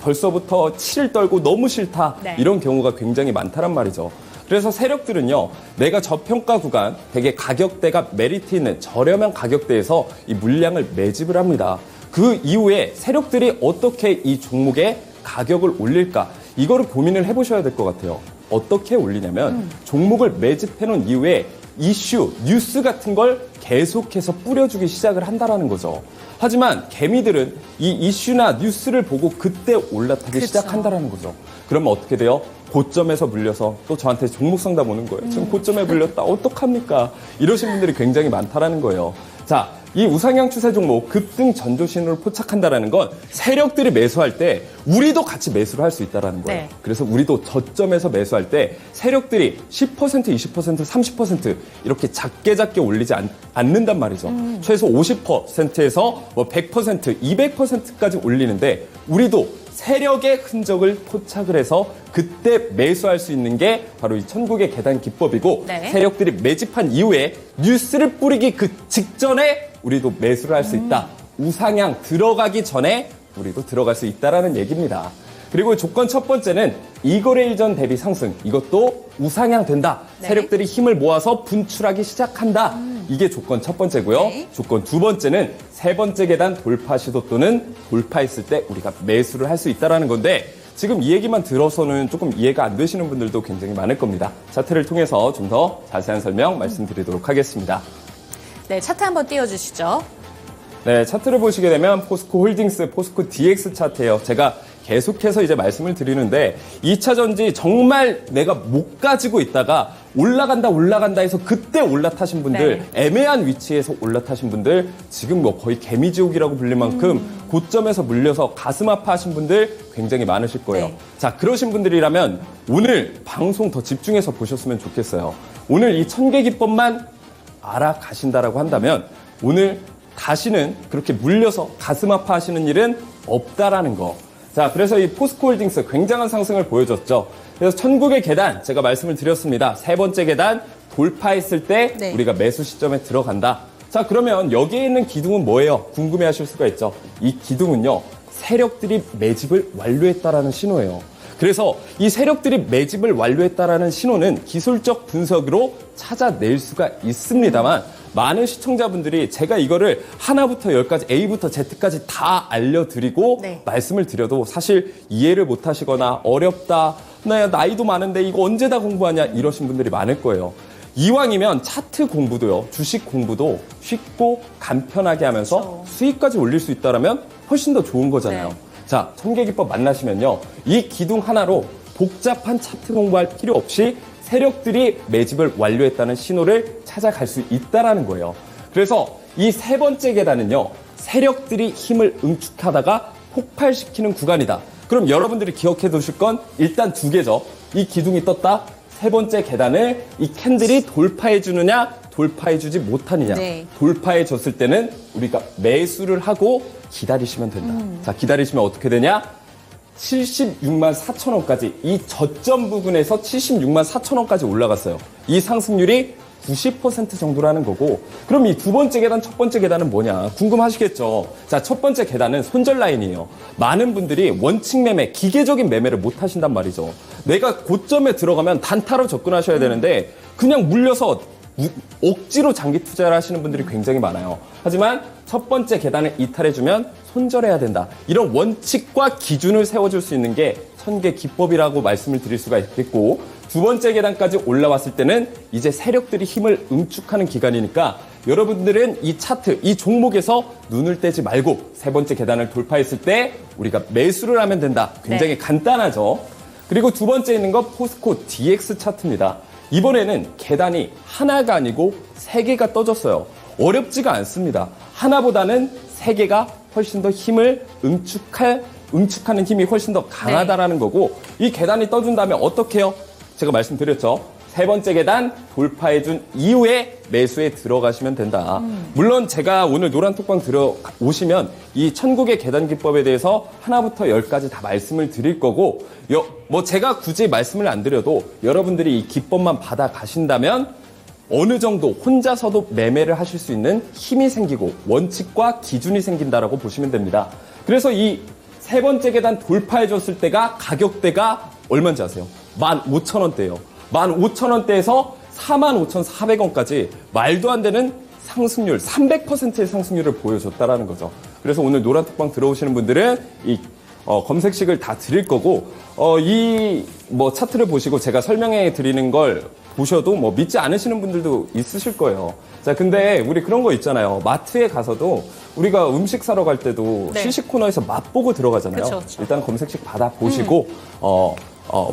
벌써부터 치를 떨고 너무 싫다. 네. 이런 경우가 굉장히 많다란 말이죠. 그래서 세력들은요, 내가 저평가 구간, 되게 가격대가 메리트 있는 저렴한 가격대에서 이 물량을 매집을 합니다. 그 이후에 세력들이 어떻게 이 종목의 가격을 올릴까? 이거를 고민을 해보셔야 될 것 같아요. 어떻게 올리냐면 종목을 매집해 놓은 이후에 이슈, 뉴스 같은 걸 계속해서 뿌려주기 시작을 한다라는 거죠. 하지만 개미들은 이 이슈나 뉴스를 보고 그때 올라타기 시작한다라는 거죠. 그러면 어떻게 돼요? 고점에서 물려서 또 저한테 종목 상담 오는 거예요. 지금 고점에 물렸다. 어떡합니까? 이러신 분들이 굉장히 많다라는 거예요. 자, 이 우상향 추세 종목 급등 전조 신호를 포착한다라는 건 세력들이 매수할 때 우리도 같이 매수를 할 수 있다라는 거예요. 네. 그래서 우리도 저점에서 매수할 때 세력들이 10%, 20%, 30% 이렇게 작게 올리지 않는단 말이죠. 최소 50%에서 뭐 100%, 200%까지 올리는데 우리도 세력의 흔적을 포착을 해서 그때 매수할 수 있는 게 바로 이 천국의 계단 기법이고 네. 세력들이 매집한 이후에 뉴스를 뿌리기 그 직전에 우리도 매수를 할 수 있다. 우상향 들어가기 전에 우리도 들어갈 수 있다라는 얘기입니다. 그리고 조건 첫 번째는 이거래 이전 대비 상승. 이것도 우상향 된다. 네. 세력들이 힘을 모아서 분출하기 시작한다. 이게 조건 첫 번째고요. 네. 조건 두 번째는 세 번째 계단 돌파 시도 또는 돌파했을 때 우리가 매수를 할 수 있다라는 건데 지금 이 얘기만 들어서는 조금 이해가 안 되시는 분들도 굉장히 많을 겁니다. 차트를 통해서 좀 더 자세한 설명 말씀드리도록 하겠습니다. 네, 차트 한번 띄워주시죠. 네, 차트를 보시게 되면 포스코 홀딩스, 포스코 DX 차트예요. 제가 계속해서 이제 말씀을 드리는데 2차 전지 정말 내가 못 가지고 있다가 올라간다 해서 그때 올라타신 분들, 애매한 위치에서 올라타신 분들, 지금 뭐 거의 개미지옥이라고 불릴 만큼 고점에서 물려서 가슴 아파하신 분들 굉장히 많으실 거예요. 네. 자, 그러신 분들이라면 오늘 방송 더 집중해서 보셨으면 좋겠어요. 오늘 이 천개 기법만 알아가신다라고 한다면 오늘 다시는 그렇게 물려서 가슴 아파하시는 일은 없다라는 거. 자, 그래서 이 포스코 홀딩스 굉장한 상승을 보여줬죠. 그래서 천국의 계단 제가 말씀을 드렸습니다. 세 번째 계단 돌파했을 때 네. 우리가 매수 시점에 들어간다. 자, 그러면 여기에 있는 기둥은 뭐예요? 궁금해하실 수가 있죠. 이 기둥은요, 세력들이 매집을 완료했다라는 신호예요. 그래서 이 세력들이 매집을 완료했다라는 신호는 기술적 분석으로 찾아낼 수가 있습니다만 많은 시청자분들이 제가 이거를 하나부터 열까지 A부터 Z까지 다 알려드리고 네. 말씀을 드려도 사실 이해를 못하시거나 어렵다, 나이도 많은데 이거 언제 다 공부하냐 이러신 분들이 많을 거예요. 이왕이면 차트 공부도요, 주식 공부도 쉽고 간편하게 하면서 수익까지 올릴 수 있다면 훨씬 더 좋은 거잖아요. 네. 자, 천개기법 만나시면요, 이 기둥 하나로 복잡한 차트 공부할 필요 없이 세력들이 매집을 완료했다는 신호를 찾아갈 수 있다라는 거예요. 그래서 이 세 번째 계단은요, 세력들이 힘을 응축하다가 폭발시키는 구간이다. 그럼 여러분들이 기억해 두실 건 일단 두 개죠. 이 기둥이 떴다. 세 번째 계단을 이 캔들이 돌파해 주느냐, 돌파해 주지 못하느냐. 네. 돌파해 줬을 때는 우리가 매수를 하고 기다리시면 된다. 자, 기다리시면 어떻게 되냐? 76만 4천 원까지, 이 저점 부근에서 76만 4천 원까지 올라갔어요. 이 상승률이 90% 정도라는 거고, 그럼 이 두 번째 계단, 첫 번째 계단은 뭐냐? 궁금하시겠죠? 자, 첫 번째 계단은 손절 라인이에요. 많은 분들이 원칙 매매, 기계적인 매매를 못 하신단 말이죠. 내가 고점에 들어가면 단타로 접근하셔야 되는데, 그냥 물려서 억지로 장기 투자를 하시는 분들이 굉장히 많아요. 하지만 첫 번째 계단을 이탈해주면 손절해야 된다. 이런 원칙과 기준을 세워줄 수 있는 게 천개 기법이라고 말씀을 드릴 수가 있겠고, 두 번째 계단까지 올라왔을 때는 이제 세력들이 힘을 응축하는 기간이니까 여러분들은 이 차트, 이 종목에서 눈을 떼지 말고 세 번째 계단을 돌파했을 때 우리가 매수를 하면 된다. 굉장히 간단하죠. 그리고 두 번째 있는 건 포스코 DX 차트입니다. 이번에는 계단이 하나가 아니고 세 개가 떠졌어요. 어렵지가 않습니다. 하나보다는 세 개가 훨씬 더 힘을 응축하는 힘이 훨씬 더 강하다라는 거고, 이 계단이 떠준 다음에 어떻게 해요? 제가 말씀드렸죠. 세 번째 계단 돌파해준 이후에 매수에 들어가시면 된다. 물론 제가 오늘 노란톡방 들어오시면 이 천국의 계단 기법에 대해서 하나부터 10까지 다 말씀을 드릴 거고 뭐 제가 굳이 말씀을 안 드려도 여러분들이 이 기법만 받아 가신다면 어느 정도 혼자서도 매매를 하실 수 있는 힘이 생기고 원칙과 기준이 생긴다라고 보시면 됩니다. 그래서 이 세 번째 계단 돌파해줬을 때가 가격대가 얼마인지 아세요? 15,000원대예요. 15,000원대에서 45,400원까지 말도 안 되는 상승률, 300%의 상승률을 보여줬다라는 거죠. 그래서 오늘 노란톡방 들어오시는 분들은 이 검색식을 다 드릴 거고 이 뭐 차트를 보시고 제가 설명해 드리는 걸 보셔도 뭐 믿지 않으시는 분들도 있으실 거예요. 자, 근데 우리 그런 거 있잖아요. 마트에 가서도 우리가 음식 사러 갈 때도 네. 시식 코너에서 맛보고 들어가잖아요. 그쵸, 그쵸. 일단 검색식 받아 보시고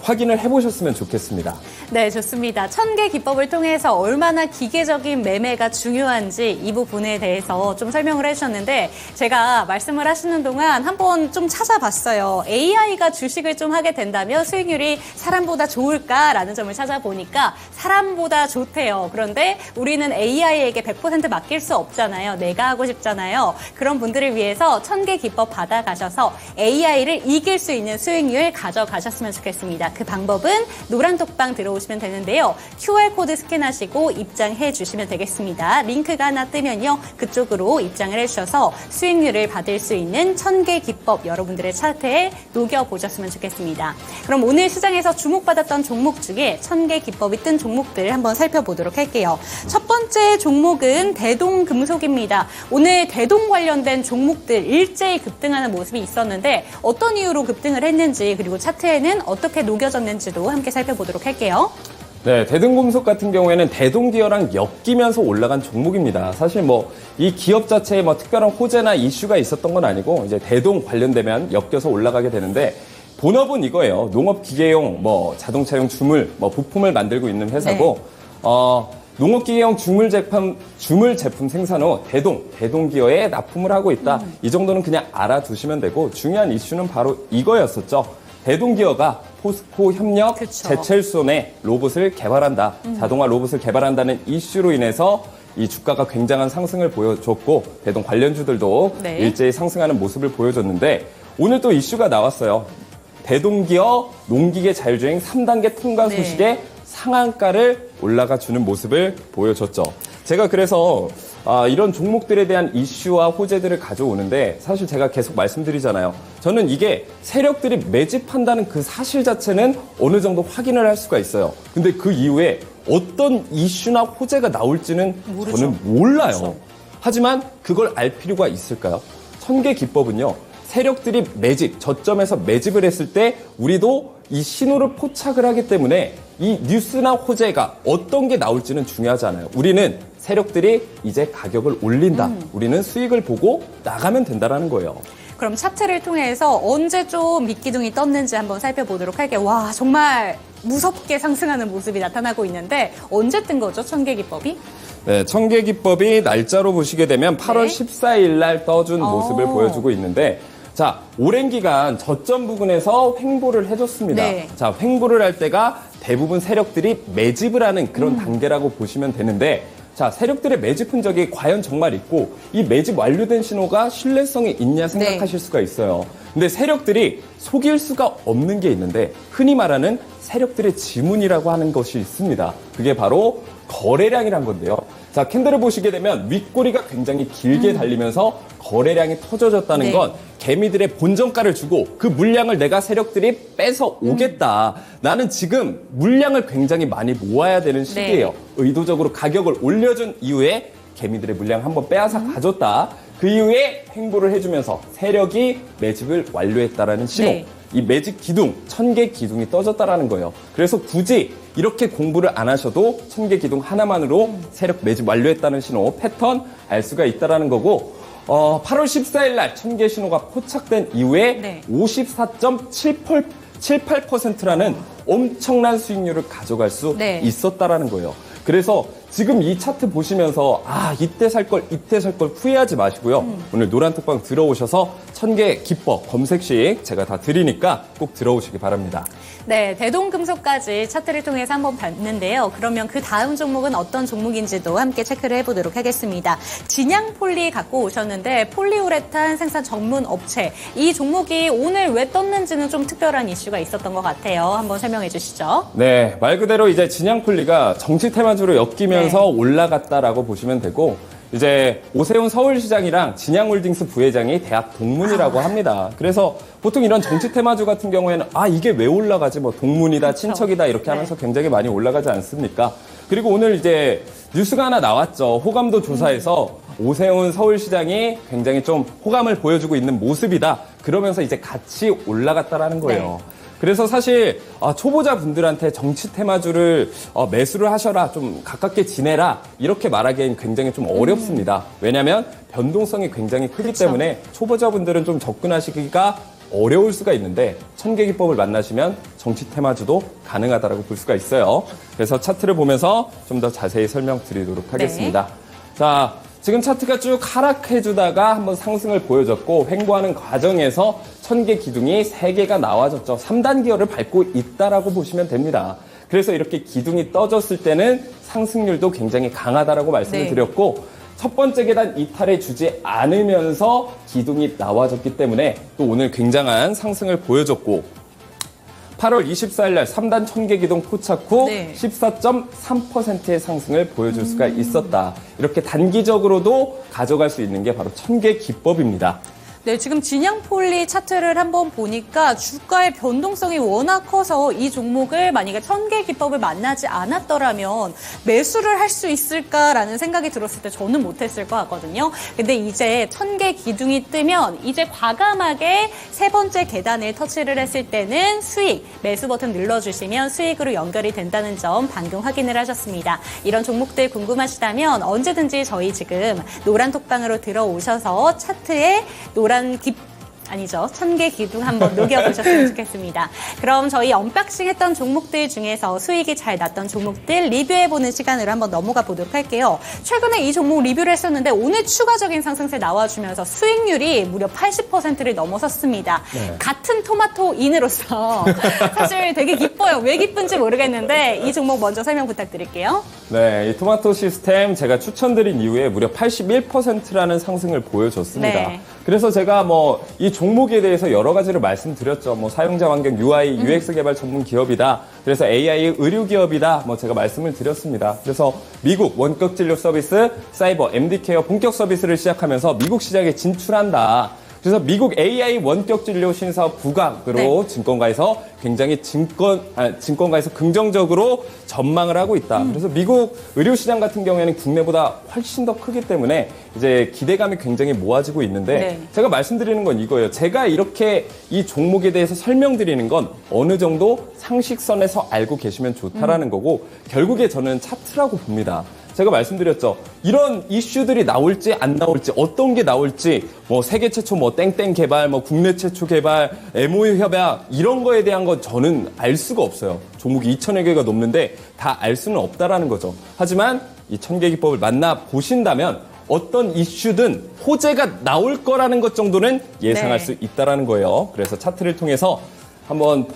확인을 해보셨으면 좋겠습니다. 네, 좋습니다. 1000개 기법을 통해서 얼마나 기계적인 매매가 중요한지 이 부분에 대해서 좀 설명을 해주셨는데 제가 말씀을 하시는 동안 한번 좀 찾아봤어요. AI가 주식을 좀 하게 된다면 수익률이 사람보다 좋을까라는 점을 찾아보니까 사람보다 좋대요. 그런데 우리는 AI에게 100% 맡길 수 없잖아요. 내가 하고 싶잖아요. 그런 분들을 위해서 1000개 기법 받아가셔서 AI를 이길 수 있는 수익률 가져가셨으면 좋겠습니다. 그 방법은 노란톡방 들어오시면 되는데요. QR코드 스캔하시고 입장해 주시면 되겠습니다. 링크가 하나 뜨면요. 그쪽으로 입장을 해주셔서 수익률을 받을 수 있는 1000개 기법 여러분들의 차트에 녹여보셨으면 좋겠습니다. 그럼 오늘 시장에서 주목받았던 종목 중에 1000개 기법이 뜬 종목들 한번 살펴보도록 할게요. 첫 번째 종목은 대동금속입니다. 오늘 대동 관련된 종목들 일제히 급등하는 모습이 있었는데 어떤 이유로 급등을 했는지 그리고 차트에는 어떻게 녹여졌는지도 함께 살펴보도록 할게요. 네, 대동금속 같은 경우에는 대동기어랑 엮이면서 올라간 종목입니다. 사실 뭐 이 기업 자체에 뭐 특별한 호재나 이슈가 있었던 건 아니고 이제 대동 관련되면 엮여서 올라가게 되는데 본업은 이거예요. 농업기계용 뭐 자동차용 주물 뭐 부품을 만들고 있는 회사고 농업기계용 주물 제품 생산 후 대동기어에 납품을 하고 있다. 이 정도는 그냥 알아두시면 되고 중요한 이슈는 바로 이거였었죠. 대동기어가 포스코 협력 그쵸. 제철손의 로봇을 개발한다. 자동화 로봇을 개발한다는 이슈로 인해서 이 주가가 굉장한 상승을 보여줬고 대동 관련주들도 네. 일제히 상승하는 모습을 보여줬는데 오늘 또 이슈가 나왔어요. 대동기어 농기계 자율주행 3단계 통과 네. 소식에 상한가를 올라가 주는 모습을 보여줬죠. 제가 그래서 이런 종목들에 대한 이슈와 호재들을 가져오는데 사실 제가 계속 말씀드리잖아요. 저는 이게 세력들이 매집한다는 그 사실 자체는 어느 정도 확인을 할 수가 있어요. 근데 그 이후에 어떤 이슈나 호재가 나올지는 모르죠. 저는 몰라요. 그렇죠. 하지만 그걸 알 필요가 있을까요? 1000개 기법은요. 세력들이 저점에서 매집을 했을 때 우리도 이 신호를 포착을 하기 때문에 이 뉴스나 호재가 어떤 게 나올지는 중요하지 않아요. 우리는 세력들이 이제 가격을 올린다. 우리는 수익을 보고 나가면 된다는 거예요. 그럼 차트를 통해서 언제 좀 밑기둥이 떴는지 한번 살펴보도록 할게요. 와, 정말 무섭게 상승하는 모습이 나타나고 있는데 언제 뜬 거죠? 1000개 기법이? 네, 1000개 기법이 날짜로 보시게 되면 8월 14일 날 떠준 모습을 보여주고 있는데 자, 오랜 기간 저점 부근에서 횡보를 해줬습니다. 네. 자, 횡보를 할 때가 대부분 세력들이 매집을 하는 그런 단계라고 보시면 되는데 자, 세력들의 매집 흔적이 과연 정말 있고 이 매집 완료된 신호가 신뢰성이 있냐 생각하실 수가 있어요. 근데 세력들이 속일 수가 없는 게 있는데 흔히 말하는 세력들의 지문이라고 하는 것이 있습니다. 그게 바로 거래량이란 건데요. 자, 캔들을 보시게 되면 윗꼬리가 굉장히 길게 달리면서 거래량이 터져졌다는 네. 건 개미들의 본전가를 주고 그 물량을 내가 세력들이 뺏어 오겠다. 나는 지금 물량을 굉장히 많이 모아야 되는 시기예요. 의도적으로 가격을 올려준 이후에 개미들의 물량 한번 빼앗아 가졌다. 그 이후에 횡보를 해주면서 세력이 매집을 완료했다라는 신호. 네. 이 매집 기둥, 1000개 기둥이 떠졌다라는 거예요. 그래서 굳이 이렇게 공부를 안 하셔도 1000개 기둥 하나만으로 세력 매집 완료했다는 신호, 패턴 알 수가 있다라는 거고 8월 14일 날 1000개 신호가 포착된 이후에 54.78%라는 엄청난 수익률을 가져갈 수 있었다라는 거예요. 그래서 지금 이 차트 보시면서 이때 살 걸 후회하지 마시고요. 오늘 노란톡방 들어오셔서 1000개 기법 검색식 제가 다 드리니까 꼭 들어오시기 바랍니다. 네, 대동금속까지 차트를 통해서 한번 봤는데요. 그러면 그 다음 종목은 어떤 종목인지도 함께 체크를 해보도록 하겠습니다. 진양폴리 갖고 오셨는데 폴리우레탄 생산 전문 업체. 이 종목이 오늘 왜 떴는지는 좀 특별한 이슈가 있었던 것 같아요. 한번 설명해 주시죠. 네, 말 그대로 이제 진양폴리가 정치 테마주로 엮이면서 올라갔다라고 보시면 되고, 이제 오세훈 서울시장이랑 진양홀딩스 부회장이 대학 동문이라고 합니다. 그래서 보통 이런 정치 테마주 같은 경우에는 이게 왜 올라가지? 뭐 동문이다, 그렇죠. 친척이다 이렇게 하면서 굉장히 많이 올라가지 않습니까? 그리고 오늘 이제 뉴스가 하나 나왔죠. 호감도 조사에서 오세훈 서울시장이 굉장히 좀 호감을 보여주고 있는 모습이다. 그러면서 이제 같이 올라갔다라는 거예요. 네. 그래서 사실 초보자분들한테 정치 테마주를 매수를 하셔라, 좀 가깝게 지내라 이렇게 말하기엔 굉장히 좀 어렵습니다. 왜냐하면 변동성이 굉장히 크기 때문에 초보자분들은 좀 접근하시기가 어려울 수가 있는데 1000개 기법을 만나시면 정치 테마주도 가능하다라고 볼 수가 있어요. 그래서 차트를 보면서 좀 더 자세히 설명드리도록 하겠습니다. 자, 지금 차트가 쭉 하락해주다가 한번 상승을 보여줬고 횡보하는 과정에서 1000개 기둥이 3개가 나와줬죠. 3단 기어를 밟고 있다라고 보시면 됩니다. 그래서 이렇게 기둥이 떠졌을 때는 상승률도 굉장히 강하다라고 말씀을 드렸고, 첫 번째 계단 이탈해 주지 않으면서 기둥이 나와줬기 때문에 또 오늘 굉장한 상승을 보여줬고, 8월 24일 날 3단 1000개 기둥 포착 후 14.3%의 상승을 보여줄 수가 있었다. 이렇게 단기적으로도 가져갈 수 있는 게 바로 1000개 기법입니다. 네, 지금 진양폴리 차트를 한번 보니까 주가의 변동성이 워낙 커서 이 종목을 만약에 1000개 기법을 만나지 않았더라면 매수를 할 수 있을까라는 생각이 들었을 때 저는 못했을 것 같거든요. 근데 이제 1000개 기둥이 뜨면 이제 과감하게 세 번째 계단을 터치를 했을 때는 수익, 매수 버튼 눌러주시면 수익으로 연결이 된다는 점 방금 확인을 하셨습니다. 이런 종목들 궁금하시다면 언제든지 저희 지금 노란톡방으로 들어오셔서 차트에 노란 1000개 기둥 한번 녹여보셨으면 좋겠습니다. 그럼 저희 언박싱 했던 종목들 중에서 수익이 잘 났던 종목들 리뷰해보는 시간으로 한번 넘어가 보도록 할게요. 최근에 이 종목 리뷰를 했었는데 오늘 추가적인 상승세 나와주면서 수익률이 무려 80%를 넘어섰습니다. 같은 토마토인으로서 사실 되게 기뻐요. 왜 기쁜지 모르겠는데 이 종목 먼저 설명 부탁드릴게요. 네, 이 토마토 시스템 제가 추천드린 이후에 무려 81%라는 상승을 보여줬습니다. 네. 그래서 제가 이 종목에 대해서 여러 가지를 말씀드렸죠. 사용자 환경 UI, UX 개발 전문 기업이다. 그래서 AI 의료 기업이다. 제가 말씀을 드렸습니다. 그래서 미국 원격 진료 서비스, 사이버, MD케어 본격 서비스를 시작하면서 미국 시장에 진출한다. 그래서 미국 AI 원격 진료 신사업 부각으로 증권가에서 굉장히 증권가에서 긍정적으로 전망을 하고 있다. 그래서 미국 의료 시장 같은 경우에는 국내보다 훨씬 더 크기 때문에 이제 기대감이 굉장히 모아지고 있는데 제가 말씀드리는 건 이거예요. 제가 이렇게 이 종목에 대해서 설명드리는 건 어느 정도 상식선에서 알고 계시면 좋다라는 거고, 결국에 저는 차트라고 봅니다. 제가 말씀드렸죠. 이런 이슈들이 나올지 안 나올지, 어떤 게 나올지, 세계 최초 땡땡 개발, 국내 최초 개발, MOU 협약, 이런 거에 대한 건 저는 알 수가 없어요. 종목이 2,000여 개가 넘는데 다 알 수는 없다라는 거죠. 하지만 이 1000개 기법을 만나보신다면 어떤 이슈든 호재가 나올 거라는 것 정도는 예상할 수 있다라는 거예요. 그래서 차트를 통해서 한번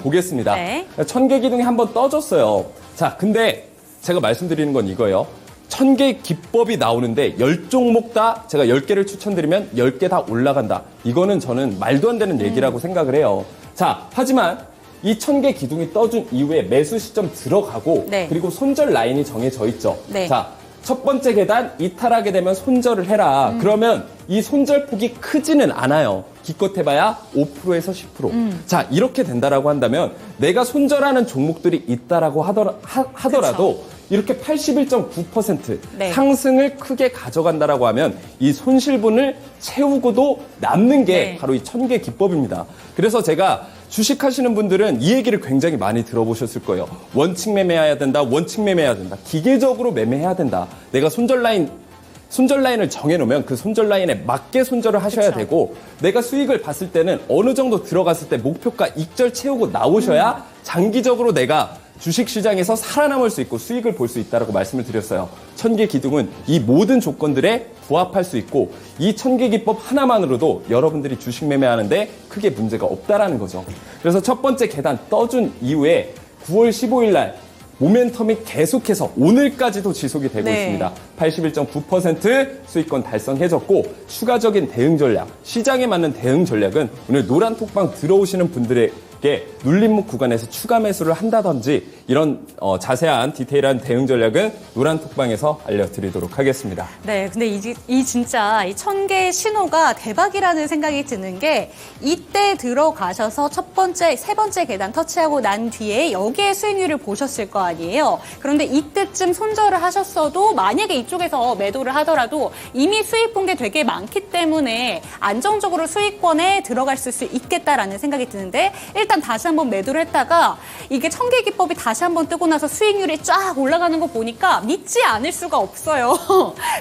보겠습니다. 1000개 기둥이 한번 떠졌어요. 자, 근데 제가 말씀드리는 건 이거예요. 1000개 기법이 나오는데 10종목 다 제가 10개를 추천드리면 10개 다 올라간다. 이거는 저는 말도 안 되는 얘기라고 생각을 해요. 자, 하지만 이 1000개 기둥이 떠준 이후에 매수 시점 들어가고 그리고 손절 라인이 정해져 있죠. 자, 첫 번째 계단 이탈하게 되면 손절을 해라. 그러면 이 손절폭이 크지는 않아요. 기껏 해봐야 5%에서 10%. 자, 이렇게 된다라고 한다면 내가 손절하는 종목들이 있다라고 하더라도 이렇게 81.9% 상승을 크게 가져간다라고 하면 이 손실분을 채우고도 남는 게 바로 이 1000개 기법입니다. 그래서 제가 주식하시는 분들은 이 얘기를 굉장히 많이 들어보셨을 거예요. 원칙 매매해야 된다. 원칙 매매해야 된다. 기계적으로 매매해야 된다. 내가 손절 라인을 정해놓으면 그 손절 라인에 맞게 손절을 하셔야 되고, 내가 수익을 봤을 때는 어느 정도 들어갔을 때 목표가 익절 채우고 나오셔야 장기적으로 내가 주식시장에서 살아남을 수 있고 수익을 볼 수 있다고 말씀을 드렸어요. 천계 기둥은 이 모든 조건들에 부합할 수 있고 이 천계 기법 하나만으로도 여러분들이 주식 매매하는데 크게 문제가 없다라는 거죠. 그래서 첫 번째 계단 떠준 이후에 9월 15일 날 모멘텀이 계속해서 오늘까지도 지속이 되고 네. 있습니다. 81.9% 수익권 달성해졌고 추가적인 대응 전략, 시장에 맞는 대응 전략은 오늘 노란 톡방 들어오시는 분들에게 눌림목 구간에서 추가 매수를 한다든지 이런 자세한 디테일한 대응 전략은 노란 톡방에서 알려드리도록 하겠습니다. 네, 근데 이 진짜 이 1000개의 신호가 대박이라는 생각이 드는 게 이때 들어가셔서 첫 번째, 세 번째 계단 터치하고 난 뒤에 여기에 수익률을 보셨을 거 아니에요. 그런데 이때쯤 손절을 하셨어도 만약에 이쪽에서 매도를 하더라도 이미 수익 본 게 되게 많기 때문에 안정적으로 수익권에 들어갈 수 있겠다라는 생각이 드는데 일단 다시 한번 매도를 했다가 이게 1000개 기법이 다시 한번 뜨고 나서 수익률이 쫙 올라가는 거 보니까 믿지 않을 수가 없어요.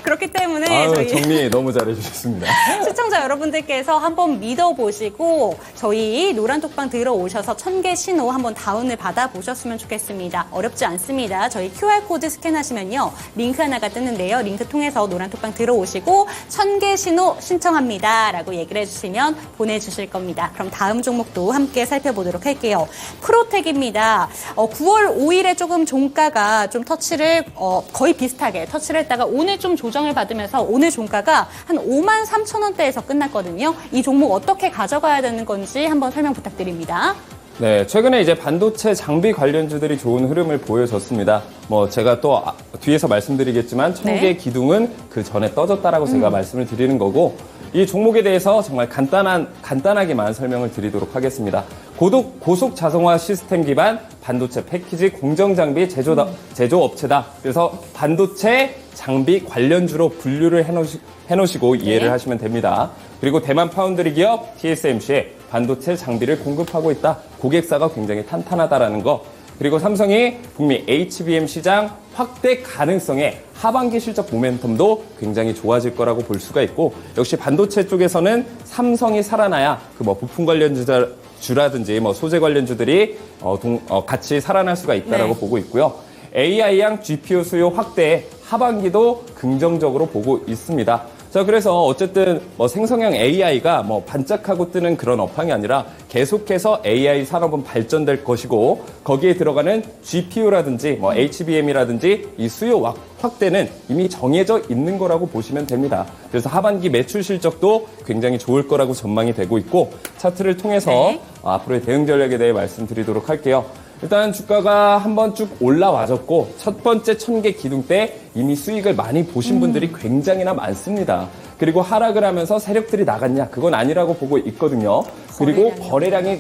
그렇기 때문에 저희 정리 너무 잘해주셨습니다. 시청자 여러분들께서 한번 믿어보시고 저희 노란톡방 들어오셔서 1000개 신호 한번 다운을 받아보셨으면 좋겠습니다. 어렵지 않습니다. 저희 QR코드 스캔하시면요. 링크 하나가 뜨는데요. 링크 통해서 노란톡방 들어오시고 1000개 신호 신청합니다. 라고 얘기를 해주시면 보내주실 겁니다. 그럼 다음 종목도 함께 살펴보도록 할게요. 프로텍입니다. 9월 5일에 조금 종가가 좀 터치를 거의 비슷하게 터치를 했다가 오늘 좀 조정을 받으면서 오늘 종가가 한 53,000원대에서 끝났거든요. 이 종목 어떻게 가져가야 되는 건지 한번 설명 부탁드립니다. 네, 최근에 이제 반도체 장비 관련주들이 좋은 흐름을 보여줬습니다. 제가 또 뒤에서 말씀드리겠지만 1000개 네. 기둥은 그 전에 떠졌다라고 제가 말씀을 드리는 거고 이 종목에 대해서 정말 간단하게만 설명을 드리도록 하겠습니다. 고속 자동화 시스템 기반 반도체 패키지 공정 장비 제조업체다. 그래서 반도체 장비 관련주로 분류를 해놓으시고 이해를 네. 하시면 됩니다. 그리고 대만 파운드리 기업 TSMC에 반도체 장비를 공급하고 있다. 고객사가 굉장히 탄탄하다라는 거. 그리고 삼성이 북미 HBM 시장 확대 가능성에 하반기 실적 모멘텀도 굉장히 좋아질 거라고 볼 수가 있고 역시 반도체 쪽에서는 삼성이 살아나야 부품 관련주라든지 소재 관련주들이 같이 살아날 수가 있다라고 네. 보고 있고요. AI양 GPU 수요 확대에 하반기도 긍정적으로 보고 있습니다. 자, 그래서 어쨌든 생성형 AI가 반짝하고 뜨는 그런 업황이 아니라 계속해서 AI 산업은 발전될 것이고 거기에 들어가는 GPU라든지 HBM이라든지 이 수요 확대는 이미 정해져 있는 거라고 보시면 됩니다. 그래서 하반기 매출 실적도 굉장히 좋을 거라고 전망이 되고 있고 차트를 통해서 네. 앞으로의 대응 전략에 대해 말씀드리도록 할게요. 일단 주가가 한번 쭉 올라와줬고 첫 번째 1000개 기둥 때 이미 수익을 많이 보신 분들이 굉장히나 많습니다. 그리고 하락을 하면서 세력들이 나갔냐? 그건 아니라고 보고 있거든요. 그리고 거래량이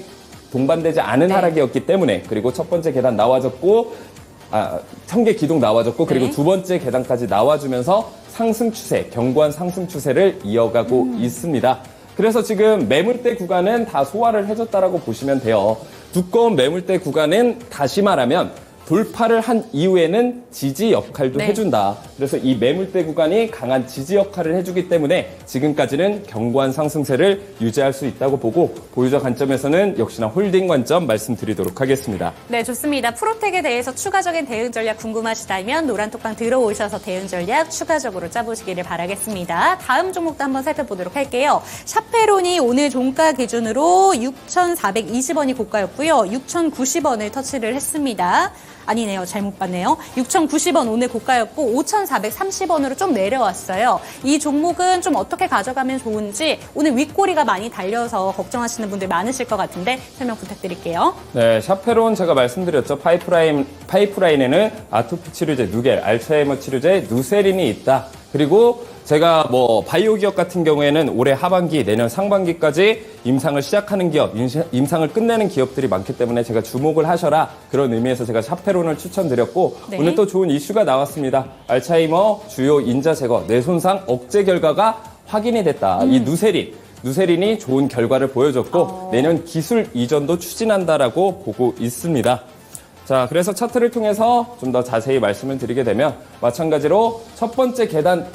동반되지 않은 네. 하락이었기 때문에 그리고 첫 번째 계단 나와줬고 1000개 기둥 나와줬고 그리고 네. 두 번째 계단까지 나와주면서 상승 추세, 견고한 상승 추세를 이어가고 있습니다. 그래서 지금 매물대 구간은 다 소화를 해줬다라고 보시면 돼요. 두꺼운 매물대 구간은 다시 말하면 돌파를 한 이후에는 지지 역할도 네. 해준다. 그래서 이 매물대 구간이 강한 지지 역할을 해주기 때문에 지금까지는 견고한 상승세를 유지할 수 있다고 보고 보유자 관점에서는 역시나 홀딩 관점 말씀드리도록 하겠습니다. 네, 좋습니다. 프로텍에 대해서 추가적인 대응 전략 궁금하시다면 노란톡방 들어오셔서 대응 전략 추가적으로 짜보시기를 바라겠습니다. 다음 종목도 한번 살펴보도록 할게요. 샤페론이 오늘 종가 기준으로 6,420원이 고가였고요. 6,090원을 터치를 했습니다. 아니네요. 잘못 봤네요. 6,090원 오늘 고가였고 5,430원으로 좀 내려왔어요. 이 종목은 좀 어떻게 가져가면 좋은지 오늘 윗꼬리가 많이 달려서 걱정하시는 분들 많으실 것 같은데 설명 부탁드릴게요. 네, 샤페론 제가 말씀드렸죠. 파이프라인에는 아토피 치료제 누겔, 알츠하이머 치료제 누세린이 있다. 그리고 제가 바이오 기업 같은 경우에는 올해 하반기, 내년 상반기까지 임상을 시작하는 기업, 임상을 끝내는 기업들이 많기 때문에 제가 주목을 하셔라. 그런 의미에서 제가 샤페론을 추천드렸고 네. 오늘 또 좋은 이슈가 나왔습니다. 알츠하이머 주요 인자 제거, 뇌손상 억제 결과가 확인이 됐다. 이 누세린이 좋은 결과를 보여줬고 내년 기술 이전도 추진한다라고 보고 있습니다. 자, 그래서 차트를 통해서 좀 더 자세히 말씀을 드리게 되면 마찬가지로 첫 번째 계단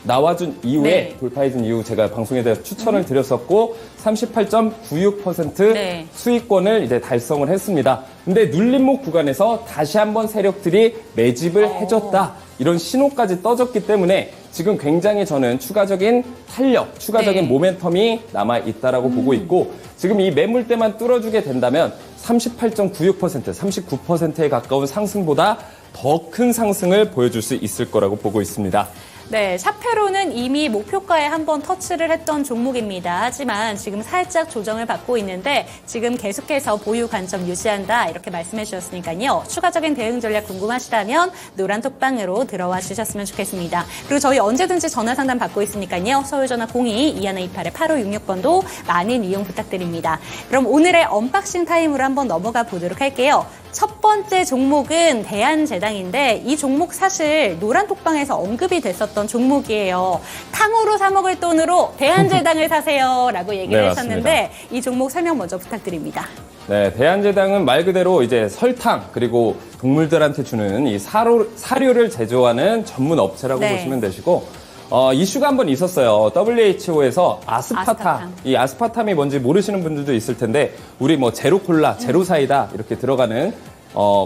나와준 이후에 네. 돌파해준 이후 제가 방송에 대해서 추천을 드렸었고 38.96% 네. 수익권을 이제 달성을 했습니다. 근데 눌림목 구간에서 다시 한번 세력들이 매집을 해줬다. 이런 신호까지 떠졌기 때문에 지금 굉장히 저는 추가적인 탄력, 추가적인 네. 모멘텀이 남아있다라고 보고 있고 지금 이 매물대만 뚫어주게 된다면 38.96%, 39%에 가까운 상승보다 더 큰 상승을 보여줄 수 있을 거라고 보고 있습니다. 네, 샤페로는 이미 목표가에 한번 터치를 했던 종목입니다. 하지만 지금 살짝 조정을 받고 있는데 지금 계속해서 보유 관점 유지한다 이렇게 말씀해 주셨으니까요. 추가적인 대응 전략 궁금하시다면 노란톡방으로 들어와 주셨으면 좋겠습니다. 그리고 저희 언제든지 전화 상담 받고 있으니까요. 서울전화 02-2128-8566번도 많은 이용 부탁드립니다. 그럼 오늘의 언박싱 타임으로 한번 넘어가 보도록 할게요. 첫 번째 종목은 대한제당인데 이 종목 사실 노란톡방에서 언급이 됐었던 종목이에요. 탕후루 사 먹을 돈으로 대한제당을 사세요라고 얘기를 네, 하셨는데 이 종목 설명 먼저 부탁드립니다. 네, 대한제당은 말 그대로 이제 설탕 그리고 동물들한테 주는 이 사료를 제조하는 전문 업체라고 네. 보시면 되시고 이슈가 한번 있었어요. WHO에서 아스파탐. 이 아스파탐이 뭔지 모르시는 분들도 있을 텐데 우리 뭐 제로 콜라, 제로 사이다 이렇게 들어가는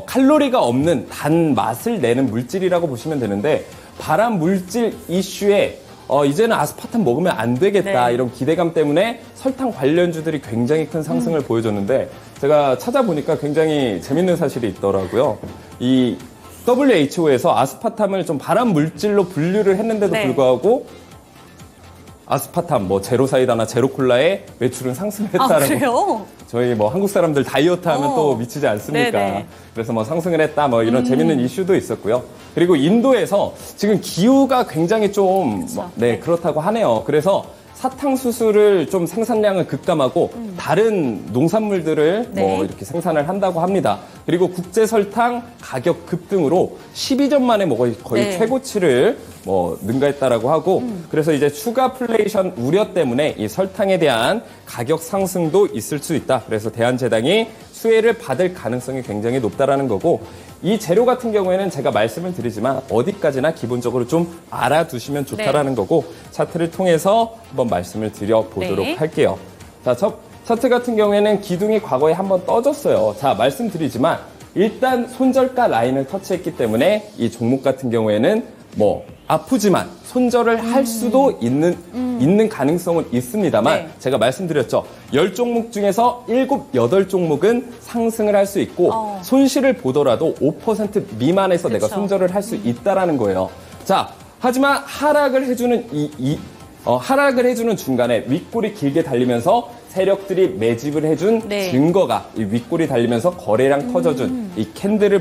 칼로리가 없는 단 맛을 내는 물질이라고 보시면 되는데 발암 물질 이슈에 이제는 아스파탐 먹으면 안 되겠다 네. 이런 기대감 때문에 설탕 관련주들이 굉장히 큰 상승을 보여줬는데 제가 찾아보니까 굉장히 재밌는 사실이 있더라고요. 이 WHO에서 아스파탐을 좀 발암 물질로 분류를 했는데도 네. 불구하고 아스파탐, 뭐 제로사이다나 제로콜라의 매출은 상승했다라고. 그래요? 저희 뭐 한국 사람들 다이어트 하면 어. 또 미치지 않습니까? 네네. 그래서 뭐 상승을 했다, 뭐 이런 재밌는 이슈도 있었고요. 그리고 인도에서 지금 기후가 굉장히 좀, 그렇다고 하네요. 그래서 사탕수수를 좀 생산량을 급감하고 다른 농산물들을 네. 뭐 이렇게 생산을 한다고 합니다. 그리고 국제 설탕 가격 급등으로 12년 만에 뭐 거의 네. 최고치를 뭐 능가했다라고 하고 그래서 이제 추가 플레이션 우려 때문에 이 설탕에 대한 가격 상승도 있을 수 있다. 그래서 대한제당이 수혜를 받을 가능성이 굉장히 높다라는 거고 이 재료 같은 경우에는 제가 말씀을 드리지만 어디까지나 기본적으로 좀 알아두시면 좋다라는 거고 차트를 통해서 한번 말씀을 드려보도록 네. 할게요. 자, 차트 같은 경우에는 기둥이 과거에 한번 떠졌어요. 자, 말씀드리지만 일단 손절가 라인을 터치했기 때문에 이 종목 같은 경우에는 뭐 아프지만 손절을 할 수도 있는 가능성은 있습니다만 네. 제가 말씀드렸죠. 10종목 중에서 7, 8종목은 상승을 할 수 있고 손실을 보더라도 5% 미만에서 내가 그쵸. 손절을 할 수 있다라는 거예요. 자, 하지만 하락을 해주는 하락을 해주는 중간에 윗골이 길게 달리면서 세력들이 매집을 해준 네. 증거가 이 윗골이 달리면서 거래량 터져준 이 캔들을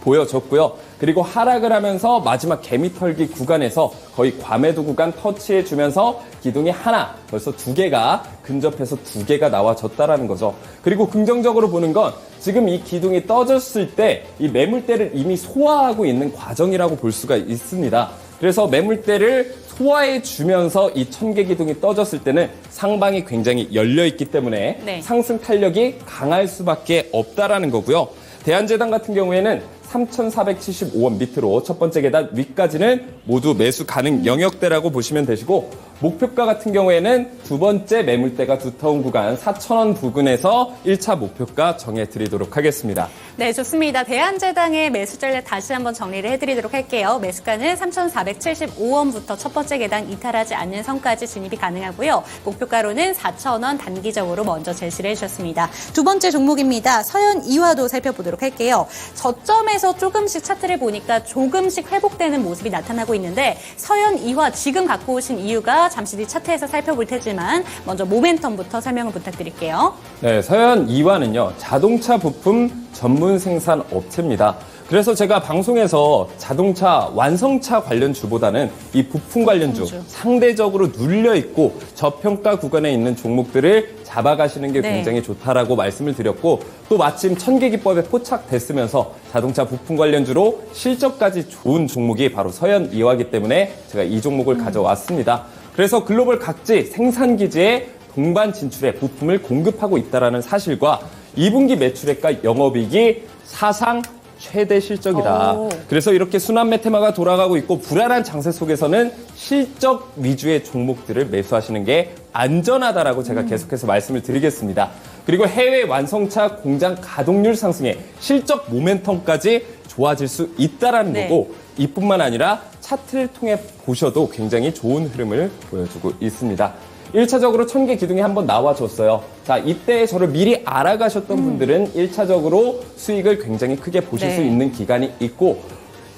보여줬고요. 그리고 하락을 하면서 마지막 개미털기 구간에서 거의 과매도 구간 터치해주면서 기둥이 하나, 벌써 두 개가 근접해서 두 개가 나와졌다라는 거죠. 그리고 긍정적으로 보는 건 지금 이 기둥이 떠졌을 때 이 매물대를 이미 소화하고 있는 과정이라고 볼 수가 있습니다. 그래서 매물대를 소화해 주면서 이 천개 기둥이 떠졌을 때는 상방이 굉장히 열려 있기 때문에 네. 상승 탄력이 강할 수밖에 없다라는 거고요. 대한제당 같은 경우에는 3,475원 밑으로 첫 번째 계단 위까지는 모두 매수 가능 영역대라고 보시면 되시고 목표가 같은 경우에는 두 번째 매물대가 두터운 구간 4,000원 부근에서 1차 목표가 정해드리도록 하겠습니다. 네, 좋습니다. 대한제당의 매수 전략 다시 한번 정리를 해드리도록 할게요. 매수가는 3,475원부터 첫 번째 계단 이탈하지 않는 선까지 진입이 가능하고요. 목표가로는 4,000원 단기적으로 먼저 제시를 해주셨습니다. 두 번째 종목입니다. 서현 이화도 살펴보도록 할게요. 저점에서 조금씩 차트를 보니까 조금씩 회복되는 모습이 나타나고 있는데 서현 이화 지금 갖고 오신 이유가 잠시 뒤 차트에서 살펴볼 테지만 먼저 모멘텀부터 설명을 부탁드릴게요. 네, 서현 이화는요, 자동차 부품 전문 생산 업체입니다. 그래서 제가 방송에서 자동차 완성차 관련주보다는 이 부품 관련주 상대적으로 눌려있고 저평가 구간에 있는 종목들을 잡아가시는 게 네. 굉장히 좋다라고 말씀을 드렸고 또 마침 천계기법에 포착됐으면서 자동차 부품 관련주로 실적까지 좋은 종목이 바로 서현 이화이기 때문에 제가 이 종목을 가져왔습니다. 그래서 글로벌 각지 생산기지에 동반 진출해 부품을 공급하고 있다는 사실과 2분기 매출액과 영업이익이 사상 최대 실적이다. 오. 그래서 이렇게 순환매 테마가 돌아가고 있고 불안한 장세 속에서는 실적 위주의 종목들을 매수하시는 게 안전하다라고 제가 계속해서 말씀을 드리겠습니다. 그리고 해외 완성차 공장 가동률 상승에 실적 모멘텀까지 좋아질 수 있다라는 네. 거고 이뿐만 아니라 차트를 통해 보셔도 굉장히 좋은 흐름을 보여주고 있습니다. 1차적으로 1000개 기둥이 한번 나와줬어요. 자, 이때 저를 미리 알아가셨던 분들은 1차적으로 수익을 굉장히 크게 보실 네. 수 있는 기간이 있고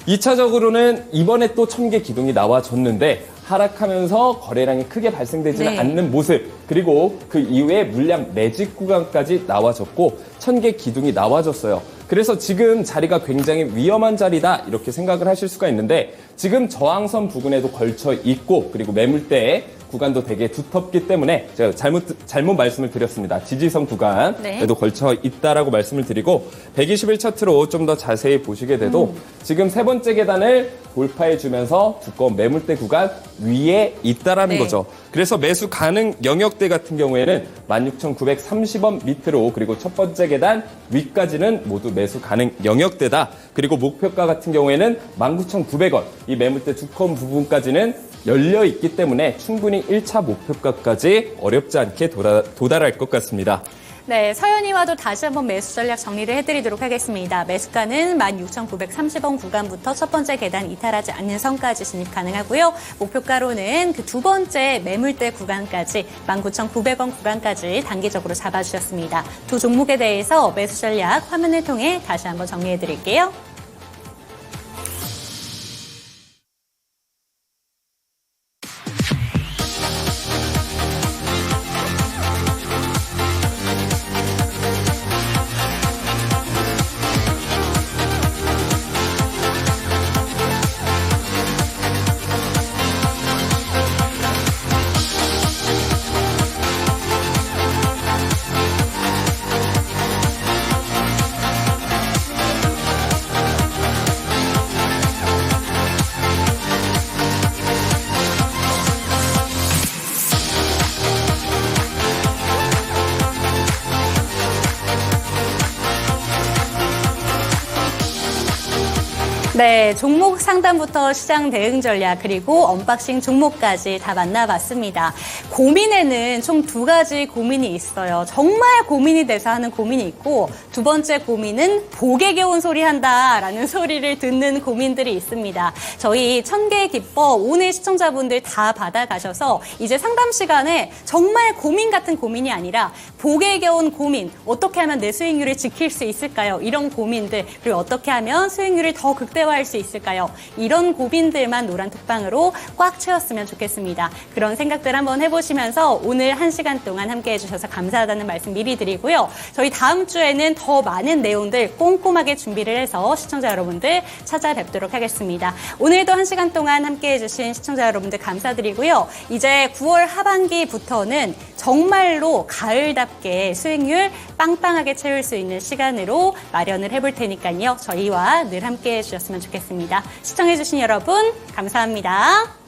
2차적으로는 이번에 또 1000개 기둥이 나와줬는데 하락하면서 거래량이 크게 발생되지는 네. 않는 모습 그리고 그 이후에 물량 매집 구간까지 나와줬고 1000개 기둥이 나와줬어요. 그래서 지금 자리가 굉장히 위험한 자리다 이렇게 생각을 하실 수가 있는데 지금 저항선 부근에도 걸쳐 있고 그리고 매물대에 구간도 되게 두텁기 때문에 제가 잘못 말씀을 드렸습니다. 지지선 구간에도 네. 걸쳐 있다라고 말씀을 드리고 121 차트로 좀 더 자세히 보시게 돼도 지금 세 번째 계단을 돌파해 주면서 두꺼운 매물대 구간 위에 있다라는 네. 거죠. 그래서 매수 가능 영역대 같은 경우에는 16,930원 밑으로 그리고 첫 번째 계단 위까지는 모두 매수 가능 영역대다. 그리고 목표가 같은 경우에는 19,900원 이 매물대 두꺼운 부분까지는 열려 있기 때문에 충분히 1차 목표가까지 어렵지 않게 도달할 것 같습니다. 네, 서연이와도 다시 한번 매수 전략 정리를 해드리도록 하겠습니다. 매수가는 16,930원 구간부터 첫 번째 계단 이탈하지 않는 선까지 진입 가능하고요. 목표가로는 그 두 번째 매물대 구간까지 19,900원 구간까지 단기적으로 잡아주셨습니다. 두 종목에 대해서 매수 전략 화면을 통해 다시 한번 정리해드릴게요. 네, 종목 상담부터 시장 대응 전략 그리고 언박싱 종목까지 다 만나봤습니다. 고민에는 총 두 가지 고민이 있어요. 정말 고민이 돼서 하는 고민이 있고 두 번째 고민은 복에 겨운 소리 한다라는 소리를 듣는 고민들이 있습니다. 저희 1000개의 기법 오늘 시청자분들 다 받아가셔서 이제 상담 시간에 정말 고민 같은 고민이 아니라 복에 겨운 고민, 어떻게 하면 내 수익률을 지킬 수 있을까요? 이런 고민들, 그리고 어떻게 하면 수익률을 더 극대화할 수 있을까요? 이런 고민들만 노란 톡방으로 꽉 채웠으면 좋겠습니다. 그런 생각들 한번 해보시면서 오늘 1시간 동안 함께 해주셔서 감사하다는 말씀 미리 드리고요. 저희 다음 주에는 더 많은 내용들 꼼꼼하게 준비를 해서 시청자 여러분들 찾아뵙도록 하겠습니다. 오늘도 1시간 동안 함께 해주신 시청자 여러분들 감사드리고요. 이제 9월 하반기부터는 정말로 가을답게 수익률 빵빵하게 채울 수 있는 시간으로 마련을 해볼 테니까요. 저희와 늘 함께 해주셨으면 좋겠습니다. 시청해주신 여러분 감사합니다.